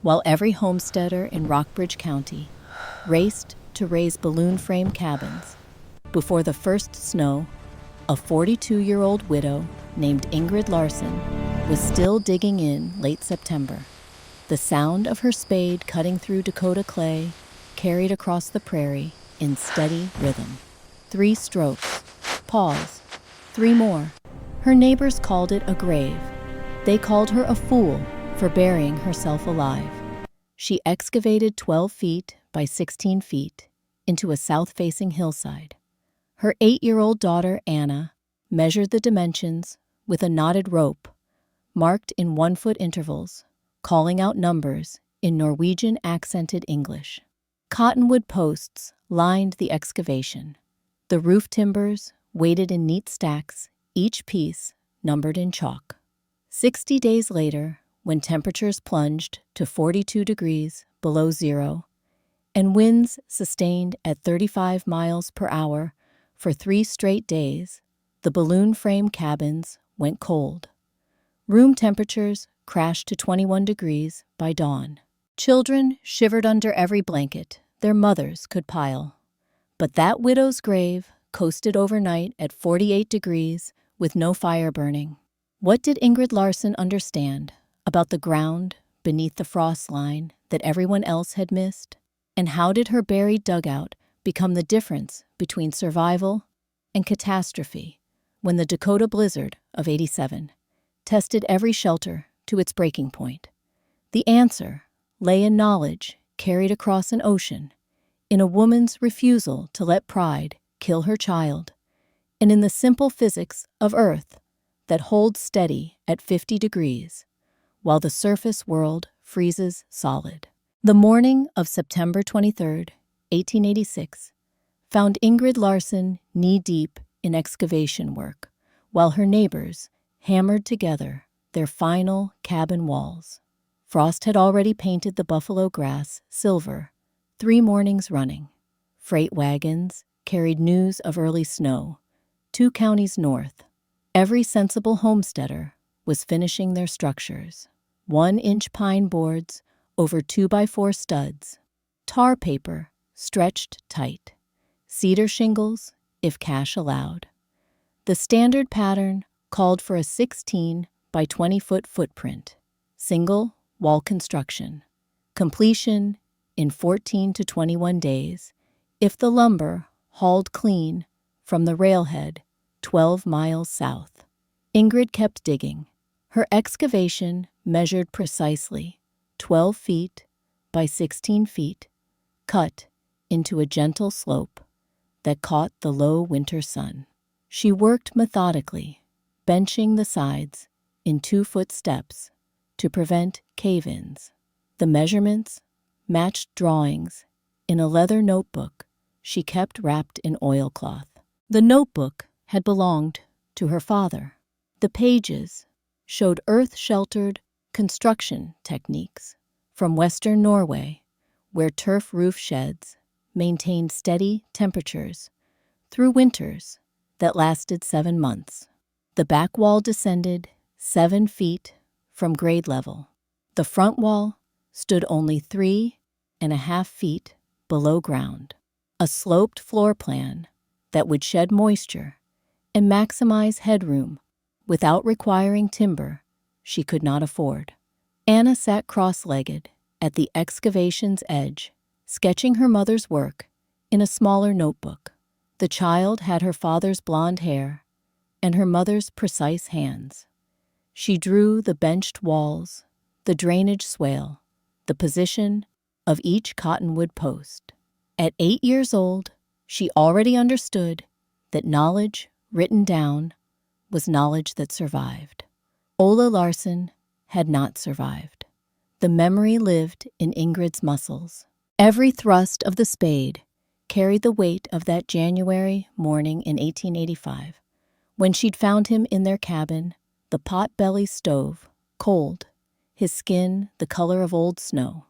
while every homesteader in Rockbridge County raced to raise balloon frame cabins. Before the first snow, a 42-year-old widow named Ingrid Larson was still digging in late September. The sound of her spade cutting through Dakota clay carried across the prairie in steady rhythm. 3 strokes, pause, 3 more. Her neighbors called it a grave. They called her a fool for burying herself alive. She excavated 12 feet by 16 feet into a south-facing hillside. Her 8-year-old daughter, Anna, measured the dimensions with a knotted rope, marked in 1-foot intervals, calling out numbers in Norwegian-accented English. Cottonwood posts lined the excavation. The roof timbers weighted in neat stacks, each piece numbered in chalk. 60 days later, when temperatures plunged to 42 degrees below zero and winds sustained at 35 miles per hour for 3 straight days, the balloon frame cabins went cold. Room temperatures crashed to 21 degrees by dawn. Children shivered under every blanket their mothers could pile. But that widow's grave coasted overnight at 48 degrees with no fire burning. What did Ingrid Larson understand about the ground beneath the frost line that everyone else had missed? And how did her buried dugout become the difference between survival and catastrophe when the Dakota blizzard of '87 tested every shelter to its breaking point? The answer lay in knowledge carried across an ocean, in a woman's refusal to let pride kill her child, and in the simple physics of Earth that holds steady at 50 degrees, while the surface world freezes solid. The morning of September 23, 1886, found Ingrid Larson knee-deep in excavation work, while her neighbors hammered together their final cabin walls. Frost had already painted the buffalo grass silver 3 mornings running. Freight wagons carried news of early snow 2 counties north. Every sensible homesteader was finishing their structures. 1-inch pine boards over 2x4 studs. Tar paper stretched tight. Cedar shingles, if cash allowed. The standard pattern called for a 16 by 20-foot footprint. Single wall construction. Completion in 14 to 21 days if the lumber hauled clean from the railhead 12 miles south. Ingrid kept digging. Her excavation measured precisely 12 feet by 16 feet, cut into a gentle slope that caught the low winter sun. She worked methodically, benching the sides in 2-foot steps to prevent cave-ins. The measurements matched drawings in a leather notebook she kept wrapped in oilcloth. The notebook had belonged to her father. The pages showed earth-sheltered construction techniques from western Norway, where turf roof sheds maintained steady temperatures through winters that lasted 7 months. The back wall descended 7 feet from grade level. The front wall stood only 3.5 feet below ground. A sloped floor plan that would shed moisture and maximize headroom without requiring timber she could not afford. Anna sat cross-legged at the excavation's edge, sketching her mother's work in a smaller notebook. The child had her father's blonde hair and her mother's precise hands. She drew the benched walls, the drainage swale, the position of each cottonwood post. At 8 years old, she already understood that knowledge written down was knowledge that survived. Ola Larson had not survived. The memory lived in Ingrid's muscles. Every thrust of the spade carried the weight of that January morning in 1885, when she'd found him in their cabin, the pot-belly stove, cold, his skin the color of old snow.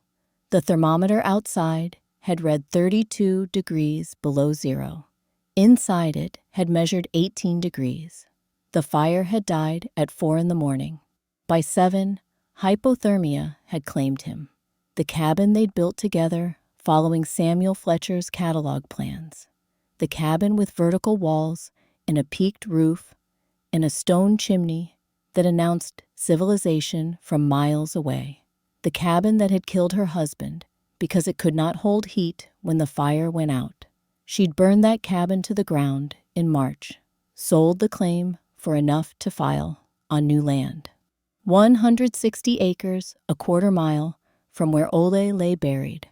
The thermometer outside had read 32 degrees below zero. Inside it had measured 18 degrees. The fire had died at 4 in the morning. By 7, hypothermia had claimed him. the cabin they'd built together following Samuel Fletcher's catalog plans. The cabin with vertical walls and a peaked roof and a stone chimney that announced civilization from miles away. The cabin that had killed her husband because it could not hold heat when the fire went out. She'd burned that cabin to the ground in March, sold the claim for enough to file on new land. 160 acres, a quarter mile from where Ole lay buried.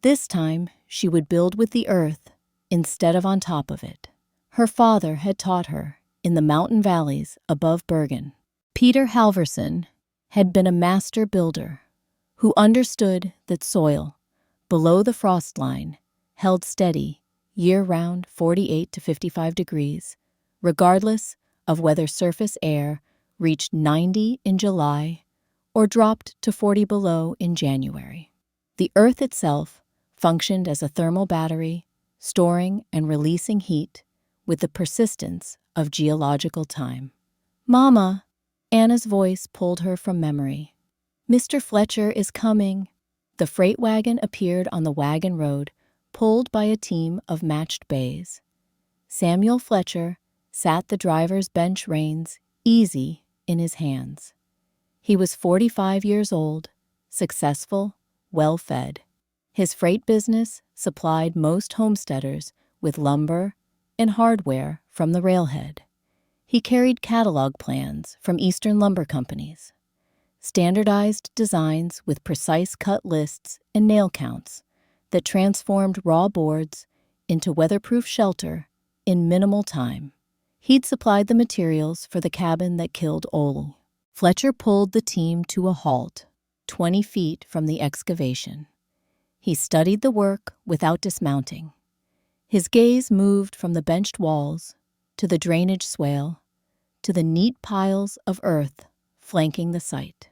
This time, she would build with the earth instead of on top of it. Her father had taught her in the mountain valleys above Bergen. Peter Halverson had been a master builder who understood that soil below the frost line held steady year-round 48 to 55 degrees, regardless of whether surface air reached 90 in July or dropped to 40 below in January. The earth itself functioned as a thermal battery, storing and releasing heat with the persistence of geological time. "Mama," Anna's voice pulled her from memory. "Mr. Fletcher is coming." The freight wagon appeared on the wagon road, pulled by a team of matched bays. Samuel Fletcher sat the driver's bench reins easy in his hands. He was 45 years old, successful, well-fed. His freight business supplied most homesteaders with lumber and hardware from the railhead. He carried catalog plans from Eastern lumber companies, standardized designs with precise cut lists and nail counts that transformed raw boards into weatherproof shelter in minimal time. He'd supplied the materials for the cabin that killed Ole. Fletcher pulled the team to a halt, 20 feet from the excavation. He studied the work without dismounting. His gaze moved from the benched walls to the drainage swale to the neat piles of earth flanking the site.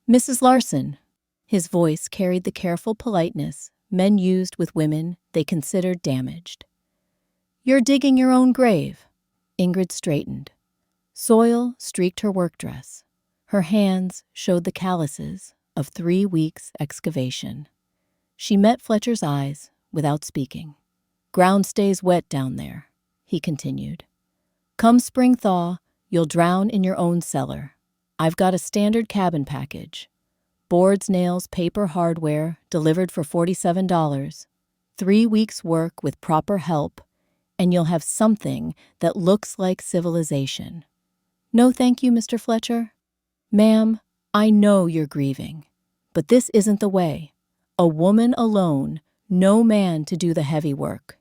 "Mrs. Larson," his voice carried the careful politeness men used with women they considered damaged. "You're digging your own grave." Ingrid straightened. Soil streaked her work dress. Her hands showed the calluses of 3 weeks' excavation. She met Fletcher's eyes without speaking. "Ground stays wet down there," he continued. "Come spring thaw, you'll drown in your own cellar. I've got a standard cabin package. Boards, nails, paper, hardware, delivered for $47. 3 weeks' work with proper help, and you'll have something that looks like civilization." "No thank you, Mr. Fletcher." "Ma'am, I know you're grieving, but this isn't the way. A woman alone, no man to do the heavy work.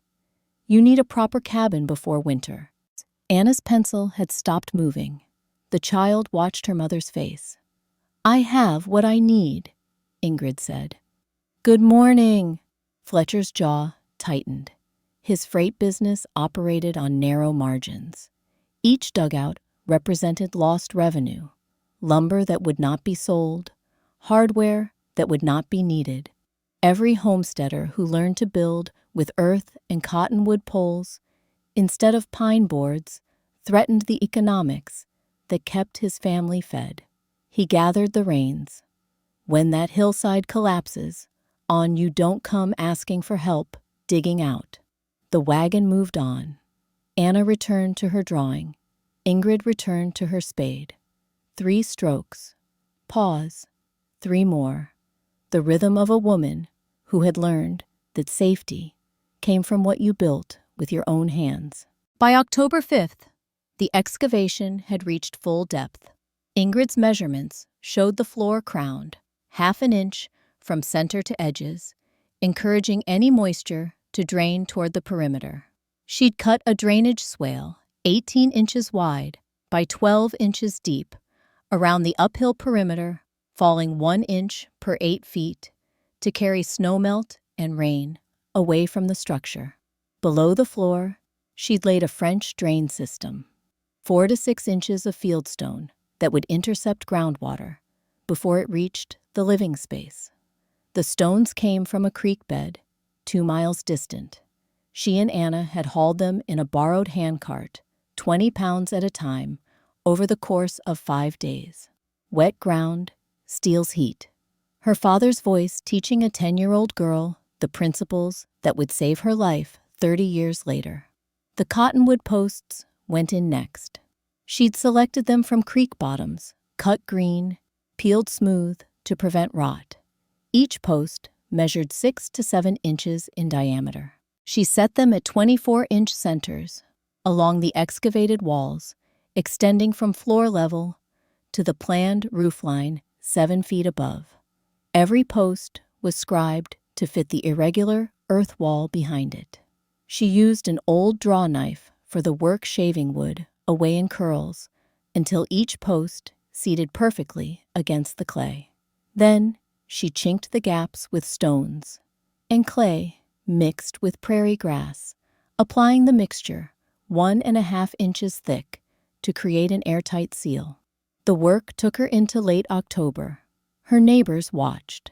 You need a proper cabin before winter." Anna's pencil had stopped moving. The child watched her mother's face. "I have what I need," Ingrid said. "Good morning." Fletcher's jaw tightened. His freight business operated on narrow margins. Each dugout represented lost revenue, lumber that would not be sold, hardware that would not be needed. Every homesteader who learned to build with earth and cottonwood poles instead of pine boards threatened the economics that kept his family fed. He gathered the reins. When that hillside collapses, on you don't come asking for help digging out. The wagon moved on. Anna returned to her drawing. Ingrid returned to her spade. 3 strokes. Pause. 3 more. The rhythm of a woman who had learned that safety came from what you built with your own hands. By October 5th, the excavation had reached full depth. Ingrid's measurements showed the floor crowned, 1/2 inch from center to edges, encouraging any moisture to drain toward the perimeter. She'd cut a drainage swale 18 inches wide by 12 inches deep around the uphill perimeter, falling 1 inch per 8 feet to carry snowmelt and rain away from the structure. Below the floor, she'd laid a French drain system, 4 to 6 inches of fieldstone that would intercept groundwater before it reached the living space. The stones came from a creek bed 2 miles distant. She and Anna had hauled them in a borrowed handcart, 20 pounds at a time, over the course of 5 days. Wet ground steals heat. Her father's voice teaching a 10-year-old girl the principles that would save her life 30 years later. The cottonwood posts went in next. She'd selected them from creek bottoms, cut green, peeled smooth to prevent rot. Each post measured 6 to 7 inches in diameter. She set them at 24-inch centers along the excavated walls, extending from floor level to the planned roofline 7 feet above. Every post was scribed to fit the irregular earth wall behind it. She used an old draw knife for the work, shaving wood away in curls until each post seated perfectly against the clay. Then she chinked the gaps with stones and clay mixed with prairie grass, applying the mixture 1.5 inches thick to create an airtight seal. The work took her into late October. Her neighbors watched.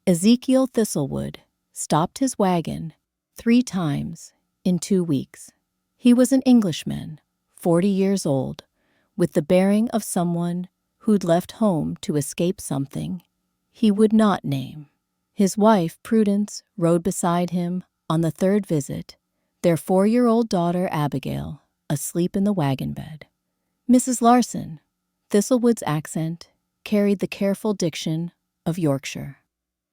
Ezekiel Thistlewood stopped his wagon 3 times in 2 weeks. He was an Englishman, 40 years old, with the bearing of someone who'd left home to escape something he would not name. His wife, Prudence, rode beside him on the 3rd visit, their 4-year-old daughter, Abigail, asleep in the wagon bed. Mrs. Larson, Thistlewood's accent, carried the careful diction of Yorkshire.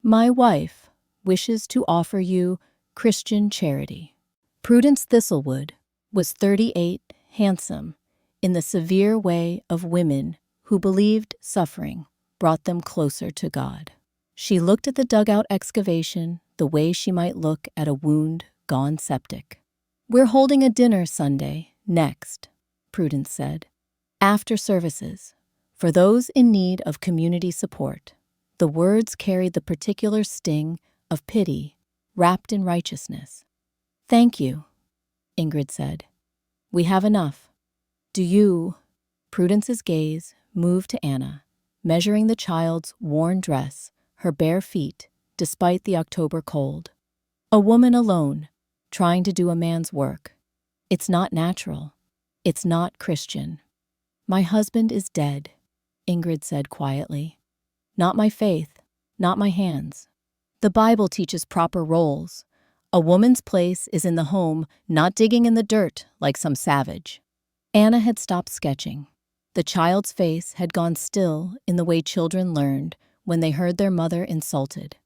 My wife wishes to offer you Christian charity. Prudence Thistlewood was 38, handsome, in the severe way of women who believed suffering brought them closer to God. She looked at the dugout excavation the way she might look at a wound gone septic. We're holding a dinner Sunday next, Prudence said, after services, for those in need of community support. The words carried the particular sting of pity wrapped in righteousness. Thank you, Ingrid said. We have enough. Do you? Prudence's gaze moved to Anna, measuring the child's worn dress, her bare feet, despite the October cold. A woman alone, trying to do a man's work. It's not natural. It's not Christian. My husband is dead, Ingrid said quietly. Not my faith, not my hands. The Bible teaches proper roles. A woman's place is in the home, not digging in the dirt like some savage. Anna had stopped sketching. The child's face had gone still in the way children learned when they heard their mother insulted.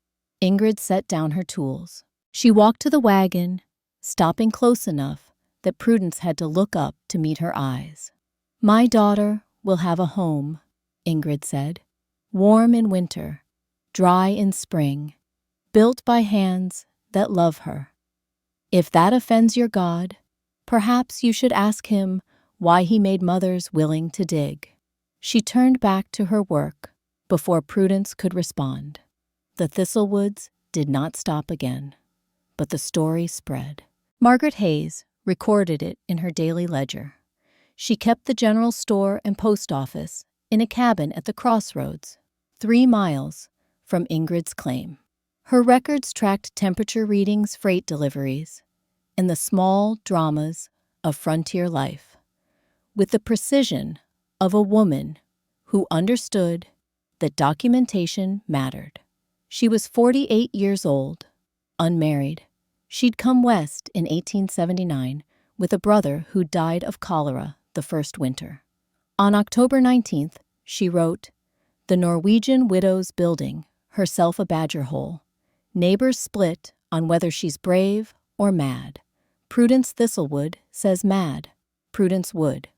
Ingrid set down her tools. She walked to the wagon, stopping close enough that Prudence had to look up to meet her eyes. My daughter will have a home, Ingrid said. Warm in winter, dry in spring, built by hands that love her. If that offends your God, perhaps you should ask him why he made mothers willing to dig. She turned back to her work before Prudence could respond. The Thistlewoods did not stop again, but the story spread. Margaret Hayes recorded it in her daily ledger. She kept the general store and post office in a cabin at the crossroads, 3 miles from Ingrid's claim. Her records tracked temperature readings, freight deliveries, and the small dramas of frontier life, with the precision of a woman who understood that documentation mattered. She was 48 years old, unmarried. She'd come west in 1879 with a brother who died of cholera the first winter. On October 19th, she wrote, "The Norwegian widow's building herself a badger hole. Neighbors split on whether she's brave or mad. Prudence Thistlewood says mad. Prudence would."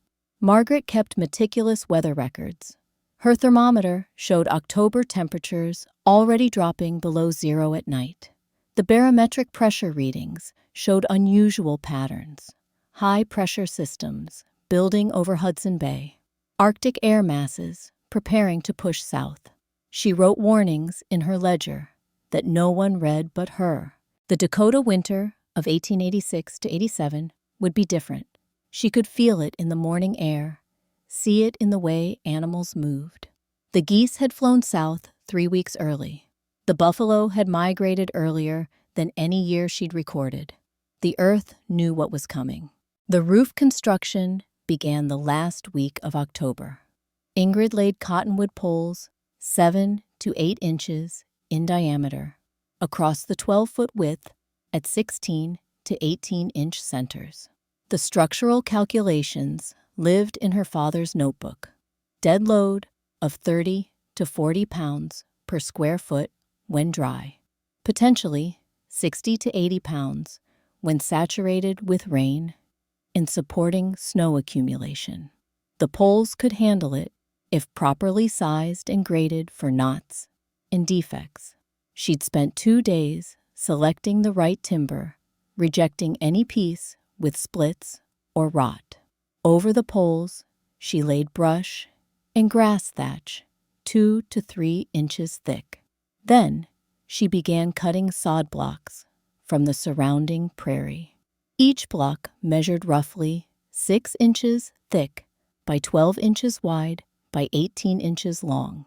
Margaret kept meticulous weather records. Her thermometer showed October temperatures already dropping below 0 at night. The barometric pressure readings showed unusual patterns. High-pressure systems building over Hudson Bay. Arctic air masses preparing to push south. She wrote warnings in her ledger that no one read but her. The Dakota winter of 1886 to 87 would be different. She could feel it in the morning air, see it in the way animals moved. The geese had flown south 3 weeks early. The buffalo had migrated earlier than any year she'd recorded. The earth knew what was coming. The roof construction began the last week of October. Ingrid laid cottonwood poles 7 to 8 inches in diameter, across the 12-foot width at 16 to 18-inch centers. The structural calculations lived in her father's notebook. Dead load of 30 to 40 pounds per square foot when dry, potentially 60 to 80 pounds when saturated with rain and supporting snow accumulation. The poles could handle it if properly sized and graded for knots and defects. She'd spent 2 days selecting the right timber, rejecting any piece with splits or rot. Over the poles, she laid brush and grass thatch 2 to 3 inches thick. Then, she began cutting sod blocks from the surrounding prairie. Each block measured roughly 6 inches thick by 12 inches wide by 18 inches long.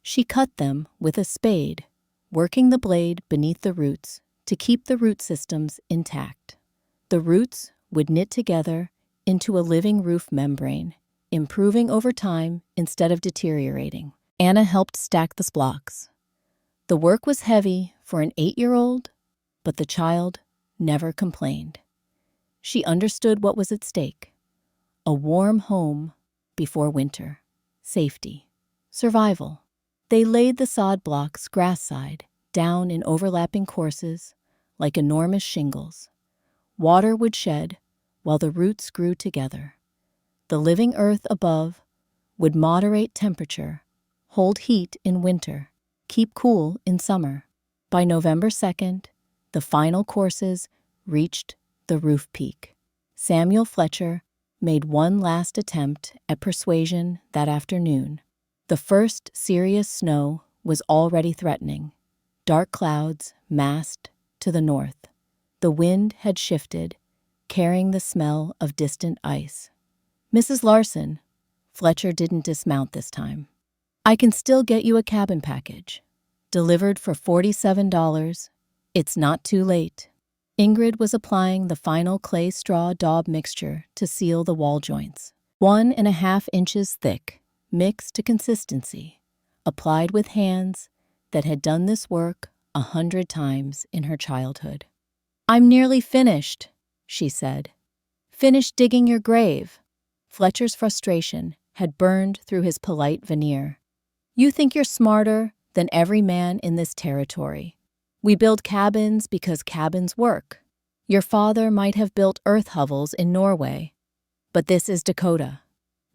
She cut them with a spade, working the blade beneath the roots to keep the root systems intact. The roots would knit together into a living roof membrane, improving over time instead of deteriorating. Anna helped stack the blocks. The work was heavy for an 8-year-old, but the child never complained. She understood what was at stake: a warm home before winter, safety, survival. They laid the sod blocks grass-side down in overlapping courses like enormous shingles. Water would shed while the roots grew together. The living earth above would moderate temperature, hold heat in winter, keep cool in summer. By November 2nd, the final courses reached the roof peak. Samuel Fletcher made one last attempt at persuasion that afternoon. The first serious snow was already threatening. Dark clouds massed to the north. The wind had shifted, carrying the smell of distant ice. "Mrs. Larson," Fletcher didn't dismount this time. "I can still get you a cabin package. Delivered for $47. It's not too late." Ingrid was applying the final clay straw daub mixture to seal the wall joints. 1.5 inches thick, mixed to consistency, applied with hands that had done this work 100 times in her childhood. "I'm nearly finished," she said. "Finished digging your grave." Fletcher's frustration had burned through his polite veneer. "You think you're smarter than every man in this territory. We build cabins because cabins work. Your father might have built earth hovels in Norway, but this is Dakota.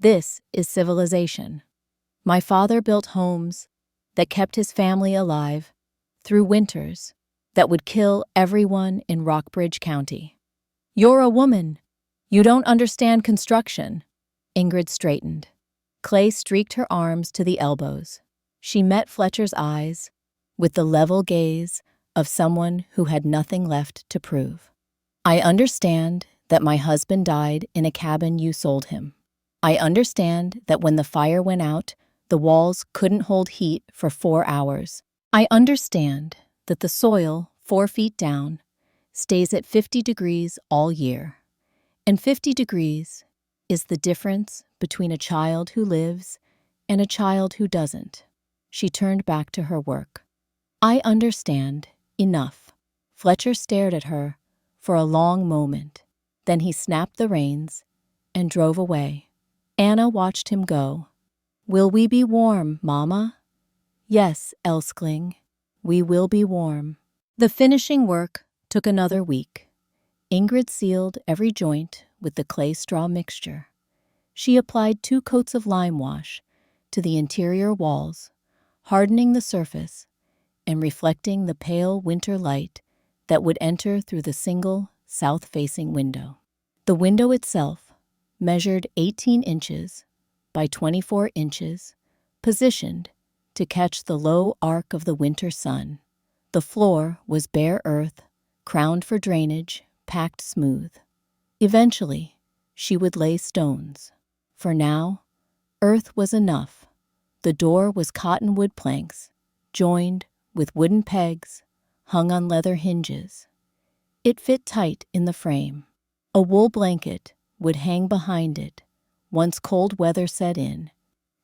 This is civilization. My father built homes that kept his family alive through winters that would kill everyone in Rockbridge County. You're a woman. You don't understand construction." Ingrid straightened. Clay streaked her arms to the elbows. She met Fletcher's eyes with the level gaze of someone who had nothing left to prove. "I understand that my husband died in a cabin you sold him. I understand that when the fire went out, the walls couldn't hold heat for 4 hours. I understand that the soil 4 feet down stays at 50 degrees all year. And 50 degrees is the difference between a child who lives and a child who doesn't." She turned back to her work. "I understand enough." Fletcher stared at her for a long moment. Then he snapped the reins and drove away. Anna watched him go. "Will we be warm, Mama?" "Yes, Elskling, we will be warm." The finishing work took another week. Ingrid sealed every joint with the clay straw mixture. She applied 2 coats of lime wash to the interior walls, hardening the surface and reflecting the pale winter light that would enter through the single south-facing window. The window itself measured 18 inches by 24 inches, positioned to catch the low arc of the winter sun. The floor was bare earth, crowned for drainage, packed smooth. Eventually, she would lay stones. For now, earth was enough. The door was cottonwood planks, joined with wooden pegs, hung on leather hinges. It fit tight in the frame. A wool blanket would hang behind it once cold weather set in,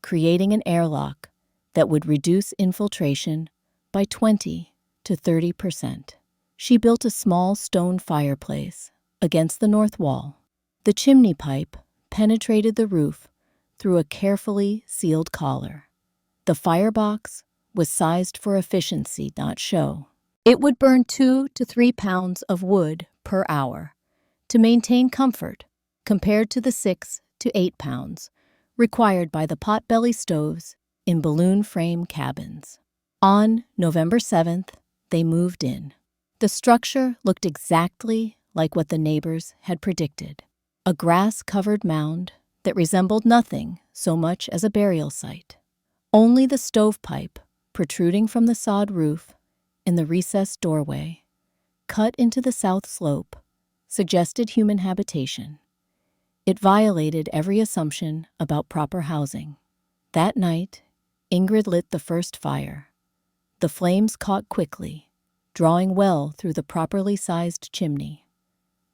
creating an airlock that would reduce infiltration by 20 to 30%. She built a small stone fireplace against the north wall. The chimney pipe penetrated the roof through a carefully sealed collar. The firebox was sized for efficiency, not show. It would burn 2 to 3 pounds of wood per hour to maintain comfort, compared to the 6 to 8 pounds required by the potbelly stoves in balloon frame cabins. On November 7th, they moved in. The structure looked exactly like what the neighbors had predicted, a grass-covered mound that resembled nothing so much as a burial site. Only the stovepipe, protruding from the sod roof in the recessed doorway, cut into the south slope, suggested human habitation. It violated every assumption about proper housing. That night, Ingrid lit the first fire. The flames caught quickly, drawing well through the properly sized chimney.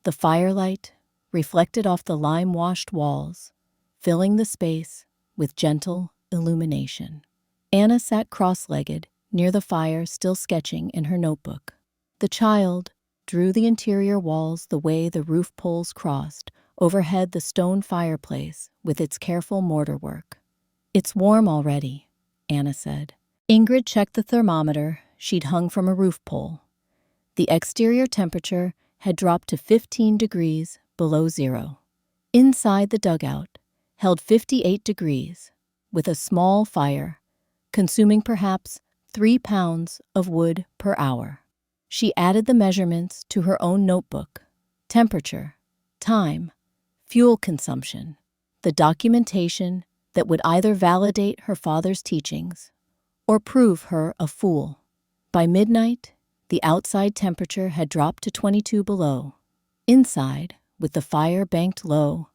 The firelight reflected off the lime-washed walls, filling the space with gentle illumination. Anna sat cross-legged near the fire, still sketching in her notebook. The child drew the interior walls the way the roof poles crossed overhead the stone fireplace with its careful mortar work. "It's warm already," Anna said. Ingrid checked the thermometer she'd hung from a roof pole. The exterior temperature had dropped to 15 degrees below zero. Inside the dugout held 58 degrees, with a small fire, consuming perhaps 3 pounds of wood per hour. She added the measurements to her own notebook: temperature, time, fuel consumption, the documentation that would either validate her father's teachings or prove her a fool. By midnight, the outside temperature had dropped to 22 below. Inside, with the fire banked low,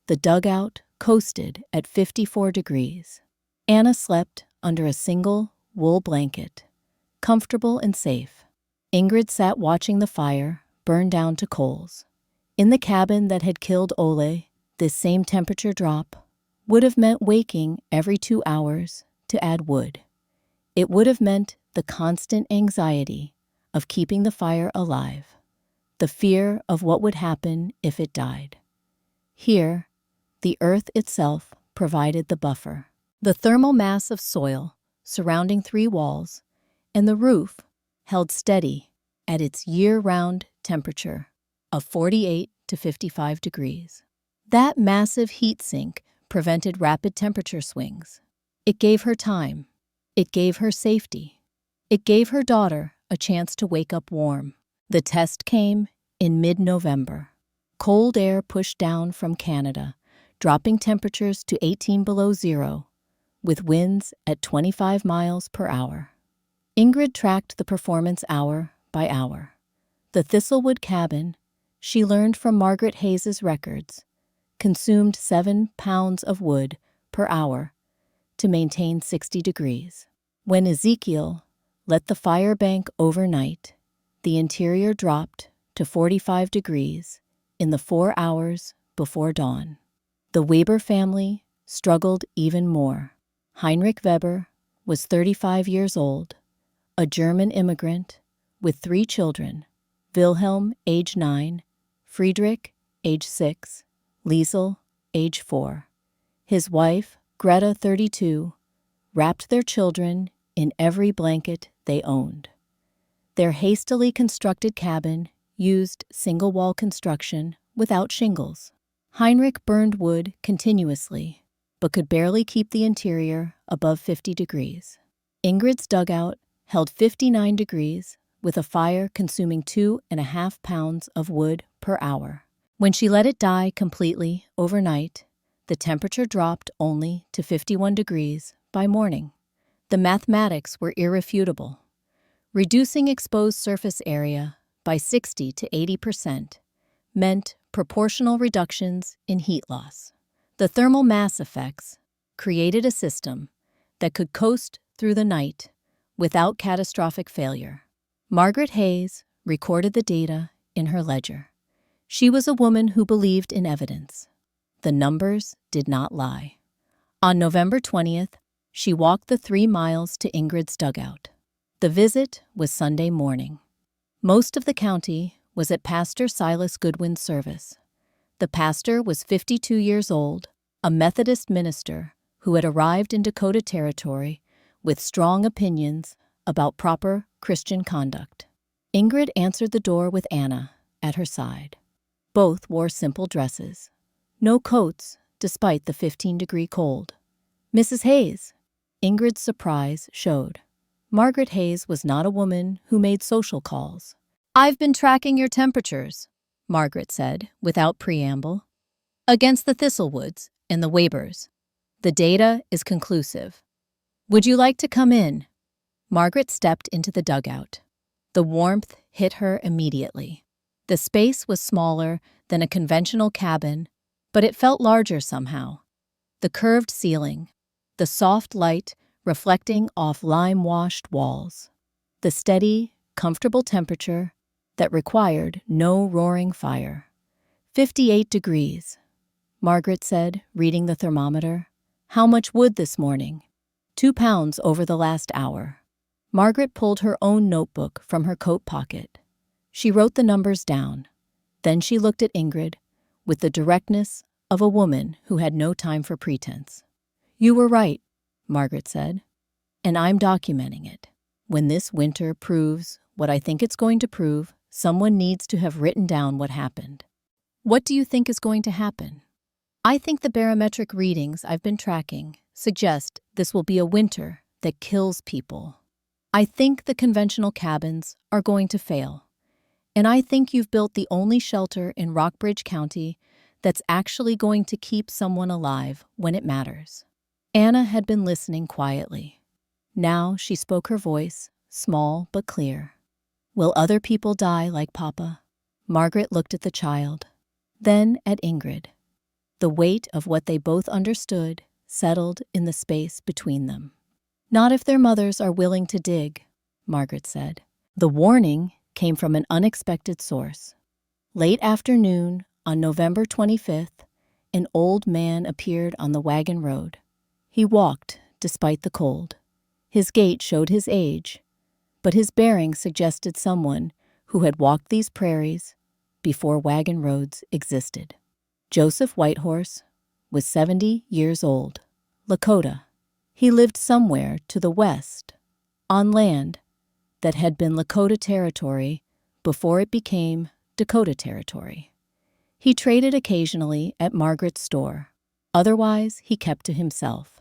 the dugout coasted at 54 degrees. Anna slept under a single wool blanket, comfortable and safe. Ingrid sat watching the fire burn down to coals. In the cabin that had killed Ole, this same temperature drop would have meant waking every 2 hours to add wood. It would have meant the constant anxiety of keeping the fire alive, the fear of what would happen if it died. Here, the earth itself provided the buffer. The thermal mass of soil surrounding 3 walls and the roof held steady at its year-round temperature of 48 to 55 degrees. That massive heat sink prevented rapid temperature swings. It gave her time. It gave her safety. It gave her daughter a chance to wake up warm. The test came in mid-November. Cold air pushed down from Canada, dropping temperatures to 18 below zero, with winds at 25 miles per hour. Ingrid tracked the performance hour by hour. The Thistlewood cabin, she learned from Margaret Hayes's records, consumed 7 pounds of wood per hour to maintain 60 degrees. When Ezekiel let the fire bank overnight, the interior dropped to 45 degrees in the 4 hours before dawn. The Weber family struggled even more. Heinrich Weber was 35 years old, a German immigrant with 3 children: Wilhelm, age 9, Friedrich, age 6, Liesel, age 4. His wife, Greta, 32, wrapped their children in every blanket they owned. Their hastily constructed cabin used single-wall construction without shingles. Heinrich burned wood continuously, but could barely keep the interior above 50 degrees. Ingrid's dugout held 59 degrees, with a fire consuming 2.5 pounds of wood per hour. When she let it die completely overnight, the temperature dropped only to 51 degrees by morning. The mathematics were irrefutable. Reducing exposed surface area by 60 to 80% meant proportional reductions in heat loss. The thermal mass effects created a system that could coast through the night without catastrophic failure. Margaret Hayes recorded the data in her ledger. She was a woman who believed in evidence. The numbers did not lie. On November 20th, she walked the 3 miles to Ingrid's dugout. The visit was Sunday morning. Most of the county was at Pastor Silas Goodwin's service. The pastor was 52 years old, a Methodist minister who had arrived in Dakota Territory with strong opinions about proper Christian conduct. Ingrid answered the door with Anna at her side. Both wore simple dresses. No coats, despite the 15-degree cold. "Mrs. Hayes." Ingrid's surprise showed. Margaret Hayes was not a woman who made social calls. "I've been tracking your temperatures," Margaret said, without preamble, "against the Thistlewoods and the Webers. The data is conclusive. Would you like to come in?" Margaret stepped into the dugout. The warmth hit her immediately. The space was smaller than a conventional cabin, but it felt larger somehow. The curved ceiling, the soft light reflecting off lime-washed walls, the steady, comfortable temperature that required no roaring fire. 58 degrees, Margaret said, reading the thermometer. "How much wood this morning?" 2 pounds over the last hour. Margaret pulled her own notebook from her coat pocket. She wrote the numbers down. Then she looked at Ingrid with the directness of a woman who had no time for pretense. "You were right," Margaret said, "and I'm documenting it. When this winter proves what I think it's going to prove, someone needs to have written down what happened." "What do you think is going to happen?" "I think the barometric readings I've been tracking suggest this will be a winter that kills people. I think the conventional cabins are going to fail. And I think you've built the only shelter in Rockbridge County that's actually going to keep someone alive when it matters." Anna had been listening quietly. Now she spoke her voice, small but clear. "Will other people die like Papa?" Margaret looked at the child, then at Ingrid. The weight of what they both understood settled in the space between them. "Not if their mothers are willing to dig," Margaret said. The warning came from an unexpected source. Late afternoon on November 25th, an old man appeared on the wagon road. He walked despite the cold. His gait showed his age, but his bearing suggested someone who had walked these prairies before wagon roads existed. Joseph Whitehorse was 70 years old, Lakota. He lived somewhere to the west, on land that had been Lakota Territory before it became Dakota Territory. He traded occasionally at Margaret's store. Otherwise, he kept to himself.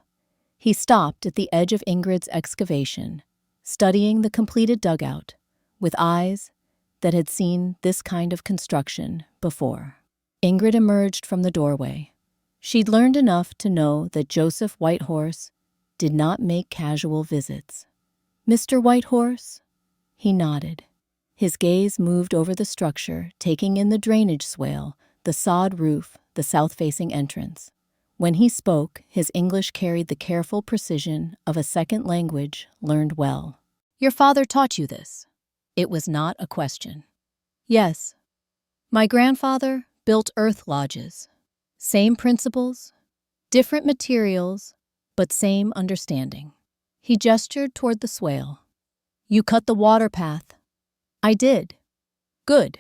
He stopped at the edge of Ingrid's excavation, studying the completed dugout with eyes that had seen this kind of construction before. Ingrid emerged from the doorway. She'd learned enough to know that Joseph Whitehorse did not make casual visits. "Mr. Whitehorse?" He nodded. His gaze moved over the structure, taking in the drainage swale, the sod roof, the south-facing entrance. When he spoke, his English carried the careful precision of a second language learned well. "Your father taught you this?" It was not a question. "Yes. My grandfather built earth lodges. Same principles, different materials, but same understanding." He gestured toward the swale. "You cut the water path." "I did." "Good.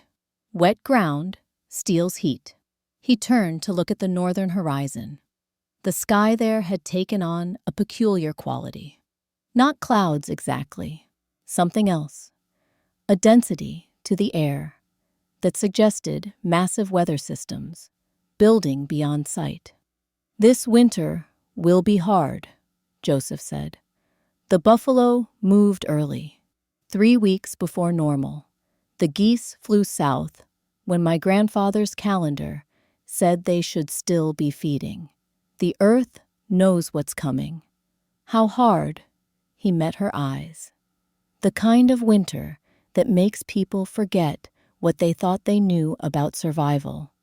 Wet ground steals heat." He turned to look at the northern horizon. The sky there had taken on a peculiar quality. Not clouds exactly, something else. A density to the air that suggested massive weather systems, building beyond sight. "This winter will be hard," Joseph said. "The buffalo moved early, 3 weeks before normal. The geese flew south when my grandfather's calendar said they should still be feeding. The earth knows what's coming." How hard, he met her eyes. The kind of winter that makes people forget what they thought they knew about survival.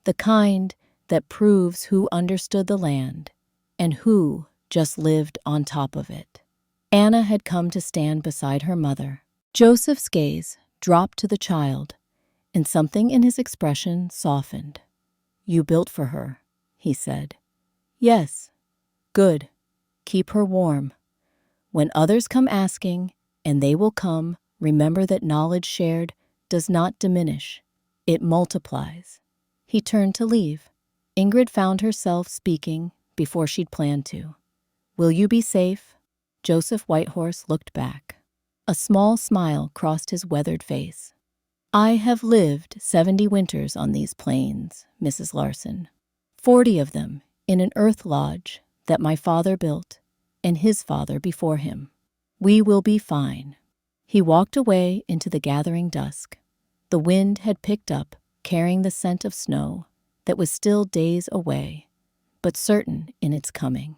The kind that proves who understood the land and who just lived on top of it. Anna had come to stand beside her mother. Joseph's gaze dropped to the child, and something in his expression softened. "You built for her," he said. "Yes." "Good. Keep her warm. When others come asking, and they will come. Remember that knowledge shared does not diminish, it multiplies." He turned to leave. Ingrid found herself speaking before she'd planned to. "Will you be safe?" Joseph Whitehorse looked back. A small smile crossed his weathered face. "I have lived 70 winters on these plains, Mrs. Larson. 40 of them in an earth lodge that my father built and his father before him. We will be fine." He walked away into the gathering dusk. The wind had picked up, carrying the scent of snow that was still days away, but certain in its coming.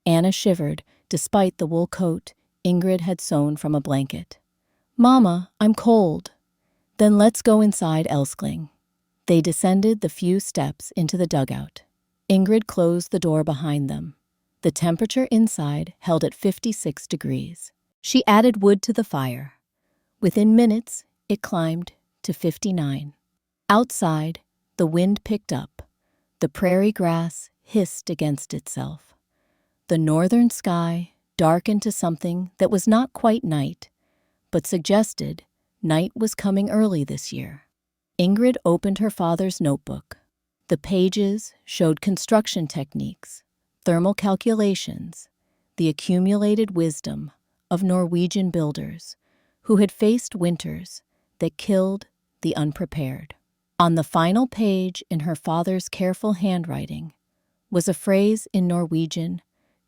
Anna shivered despite the wool coat Ingrid had sewn from a blanket. "Mama, I'm cold." "Then let's go inside, Elskling." They descended the few steps into the dugout. Ingrid closed the door behind them. The temperature inside held at 56 degrees. She added wood to the fire. Within minutes, it climbed to 59. Outside, the wind picked up. The prairie grass hissed against itself. The northern sky darkened to something that was not quite night, but suggested night was coming early this year. Ingrid opened her father's notebook. The pages showed construction techniques, thermal calculations, the accumulated wisdom of Norwegian builders who had faced winters that killed the unprepared. On the final page in her father's careful handwriting was a phrase in Norwegian,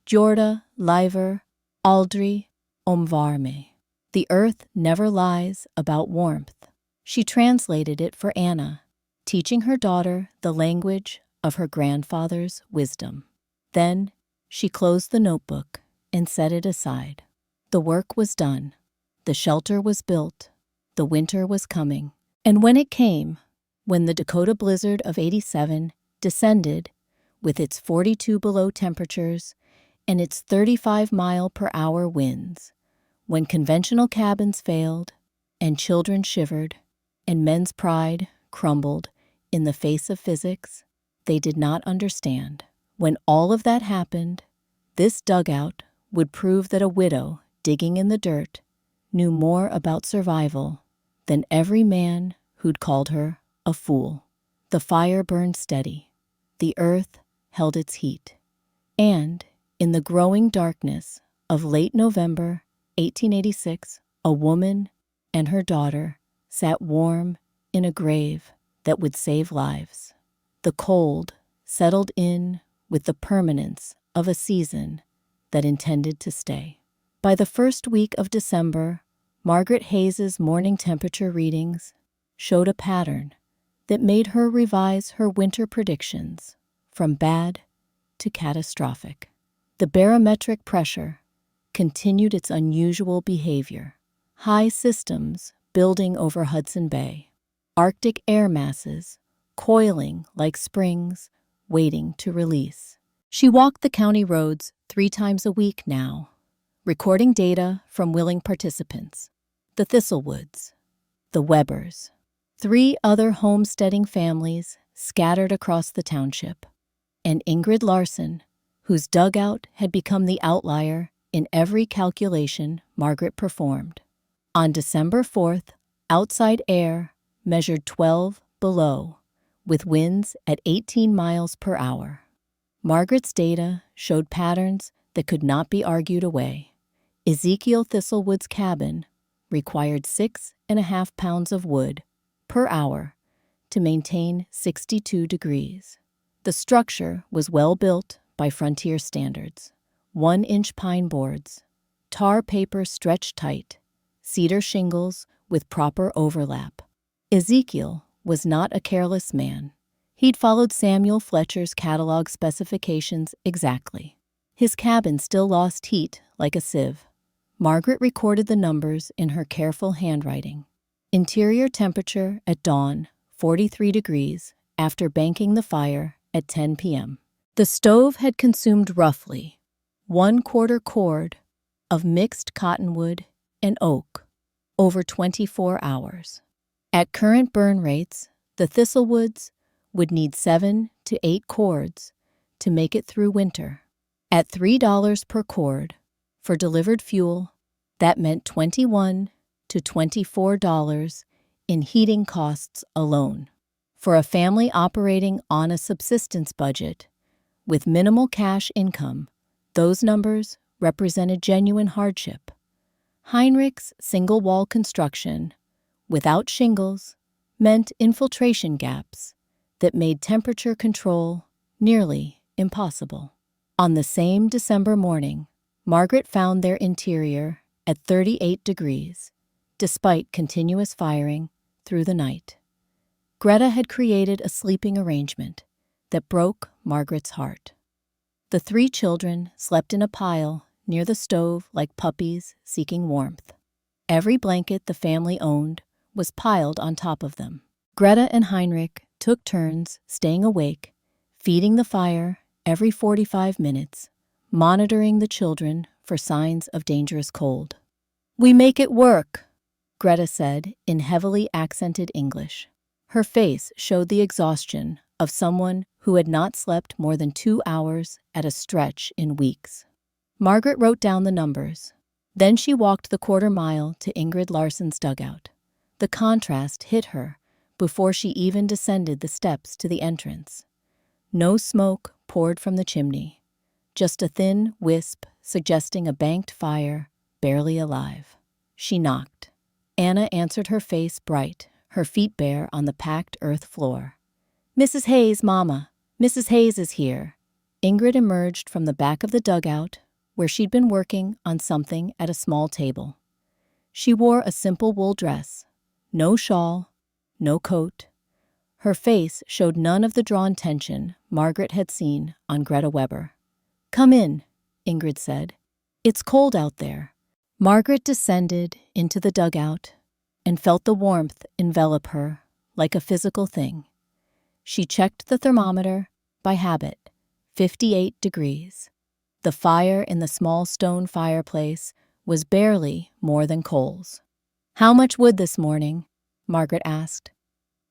"Jorda lever aldri om varme." The earth never lies about warmth. She translated it for Anna, teaching her daughter the language of her grandfather's wisdom. Then she closed the notebook and set it aside. The work was done. The shelter was built. The winter was coming. And when it came, when the Dakota blizzard of '87 descended with its 42 below temperatures and its 35-mile-per-hour winds, when conventional cabins failed and children shivered and men's pride crumbled in the face of physics, they did not understand. When all of that happened, this dugout would prove that a widow digging in the dirt knew more about survival than every man who'd called her a fool. The fire burned steady. The earth held its heat. And in the growing darkness of late November 1886, a woman and her daughter sat warm in a grave that would save lives. The cold settled in with the permanence of a season that intended to stay. By the first week of December, Margaret Hayes's morning temperature readings showed a pattern that made her revise her winter predictions from bad to catastrophic. The barometric pressure continued its unusual behavior. High systems building over Hudson Bay, Arctic air masses coiling like springs waiting to release. She walked the county roads 3 times a week now, recording data from willing participants. The Thistlewoods, the Webbers, 3 other homesteading families scattered across the township, and Ingrid Larson, whose dugout had become the outlier in every calculation Margaret performed. On December 4th, outside air measured 12 below, with winds at 18 miles per hour. Margaret's data showed patterns that could not be argued away. Ezekiel Thistlewood's cabin required 6.5 pounds of wood per hour to maintain 62 degrees. The structure was well built by frontier standards. 1-inch pine boards, tar paper stretched tight, cedar shingles with proper overlap. Ezekiel was not a careless man. He'd followed Samuel Fletcher's catalog specifications exactly. His cabin still lost heat like a sieve. Margaret recorded the numbers in her careful handwriting. Interior temperature at dawn, 43 degrees, after banking the fire at 10 p.m. The stove had consumed roughly 1/4 cord of mixed cottonwood and oak over 24 hours. At current burn rates, the Thistlewoods would need 7 to 8 cords to make it through winter. At $3 per cord for delivered fuel That meant $21 to $24 in heating costs alone. For a family operating on a subsistence budget, with minimal cash income, those numbers represented genuine hardship. Heinrich's single-wall construction, without shingles, meant infiltration gaps that made temperature control nearly impossible. On the same December morning, Margaret found their interior at 38 degrees, despite continuous firing through the night. Greta had created a sleeping arrangement that broke Margaret's heart. The 3 children slept in a pile near the stove like puppies seeking warmth. Every blanket the family owned was piled on top of them. Greta and Heinrich took turns staying awake, feeding the fire every 45 minutes, monitoring the children for signs of dangerous cold. "We make it work," Greta said in heavily accented English. Her face showed the exhaustion of someone who had not slept more than 2 hours at a stretch in weeks. Margaret wrote down the numbers. Then she walked the quarter-mile to Ingrid Larsson's dugout. The contrast hit her before she even descended the steps to the entrance. No smoke poured from the chimney, just a thin wisp suggesting a banked fire barely alive. She knocked. Anna answered, her face bright, her feet bare on the packed earth floor. "Mrs. Hayes, Mama. Mrs. Hayes is here." Ingrid emerged from the back of the dugout, where she'd been working on something at a small table. She wore a simple wool dress, no shawl, no coat. Her face showed none of the drawn tension Margaret had seen on Greta Weber. "Come in," Ingrid said. "It's cold out there." Margaret descended into the dugout and felt the warmth envelop her like a physical thing. She checked the thermometer by habit, 58 degrees. The fire in the small stone fireplace was barely more than coals. "How much wood this morning?" Margaret asked.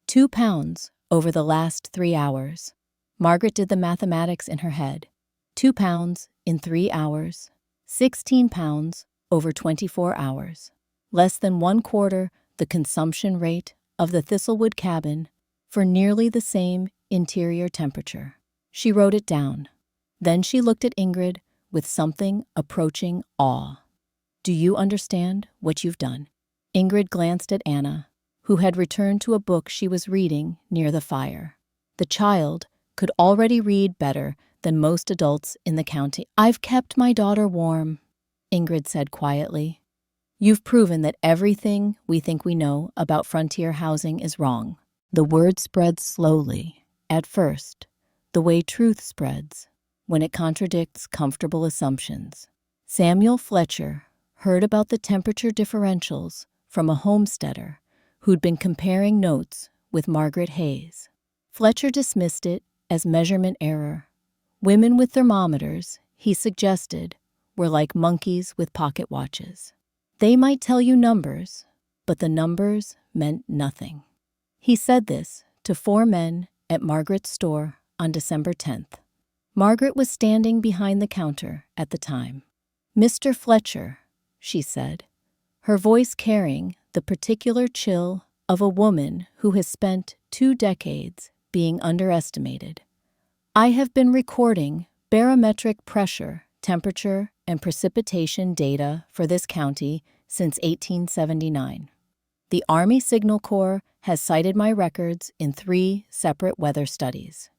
2 pounds over the last 3 hours. Margaret did the mathematics in her head. 2 pounds in 3 hours, 16 pounds over 24 hours. Less than 1/4 the consumption rate of the Thistlewood cabin for nearly the same interior temperature. She wrote it down. Then she looked at Ingrid with something approaching awe. "Do you understand what you've done?" Ingrid glanced at Anna, who had returned to a book she was reading near the fire. The child could already read better than most adults in the county. "I've kept my daughter warm," Ingrid said quietly. "You've proven that everything we think we know about frontier housing is wrong." The word spread slowly, at first, the way truth spreads, when it contradicts comfortable assumptions. Samuel Fletcher heard about the temperature differentials from a homesteader who'd been comparing notes with Margaret Hayes. Fletcher dismissed it as measurement error. Women with thermometers, he suggested, were like monkeys with pocket watches. They might tell you numbers, but the numbers meant nothing. He said this to 4 men at Margaret's store on December 10th. Margaret was standing behind the counter at the time. "Mr. Fletcher," she said, her voice carrying the particular chill of a woman who has spent 2 decades being underestimated. "I have been recording barometric pressure, temperature, and precipitation data for this county since 1879. The Army Signal Corps has cited my records in 3 separate weather studies.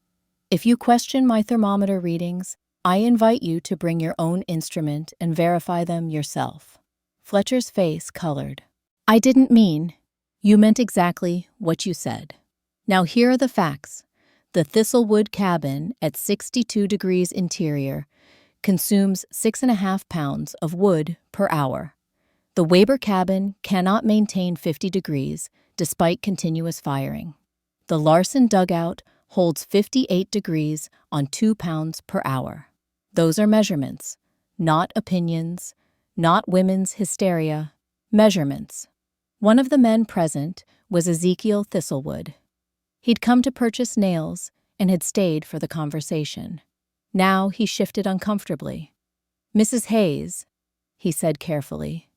If you question my thermometer readings, I invite you to bring your own instrument and verify them yourself." Fletcher's face colored. "I didn't mean." "You meant exactly what you said. Now here are the facts. The Thistlewood cabin at 62 degrees interior consumes 6.5 pounds of wood per hour. The Weber cabin cannot maintain 50 degrees despite continuous firing. The Larsson dugout holds 58 degrees on 2 pounds per hour. Those are measurements, not opinions, not women's hysteria, measurements." One of the men present was Ezekiel Thistlewood. He'd come to purchase nails and had stayed for the conversation. Now he shifted uncomfortably. "Mrs. Hayes," he said carefully,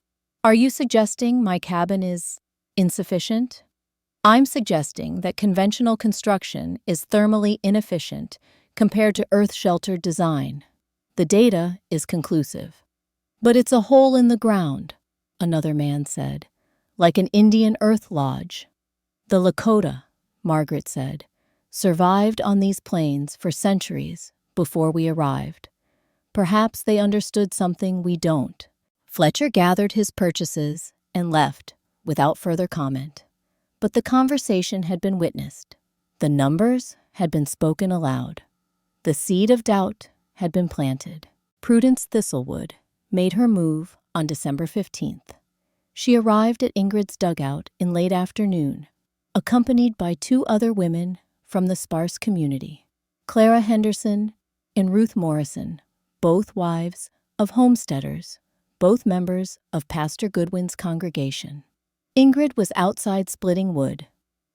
Are you suggesting my cabin is insufficient? I'm suggesting that conventional construction is thermally inefficient compared to earth-sheltered design. The data is conclusive. But it's a hole in the ground, another man said, like an Indian earth lodge. The Lakota, Margaret said, survived on these plains for centuries before we arrived. Perhaps they understood something we don't. Fletcher gathered his purchases and left without further comment. But the conversation had been witnessed. The numbers had been spoken aloud. The seed of doubt had been planted. Prudence Thistlewood made her move on December 15th. She arrived at Ingrid's dugout in late afternoon, accompanied by two other women from the sparse community, Clara Henderson and Ruth Morrison, both wives of homesteaders, both members of Pastor Goodwin's congregation. Ingrid was outside splitting wood.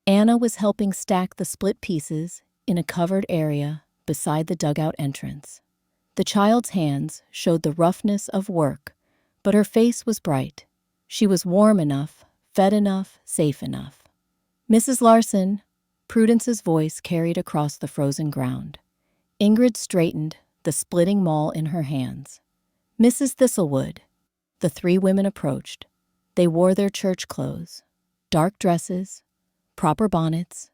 Anna was helping stack the split pieces in a covered area beside the dugout entrance. The child's hands showed the roughness of work, but her face was bright. She was warm enough, fed enough, safe enough. Mrs. Larson, Prudence's voice carried across the frozen ground. Ingrid straightened the splitting maul in her hands. Mrs. Thistlewood. The three women approached. They wore their church clothes, dark dresses, proper bonnets,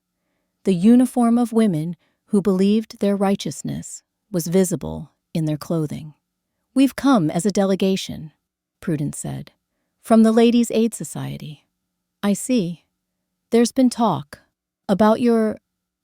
the uniform of women who believed their righteousness was visible in their clothing. "We've come as a delegation," Prudence said, "from the Ladies' Aid Society. I see. There's been talk about your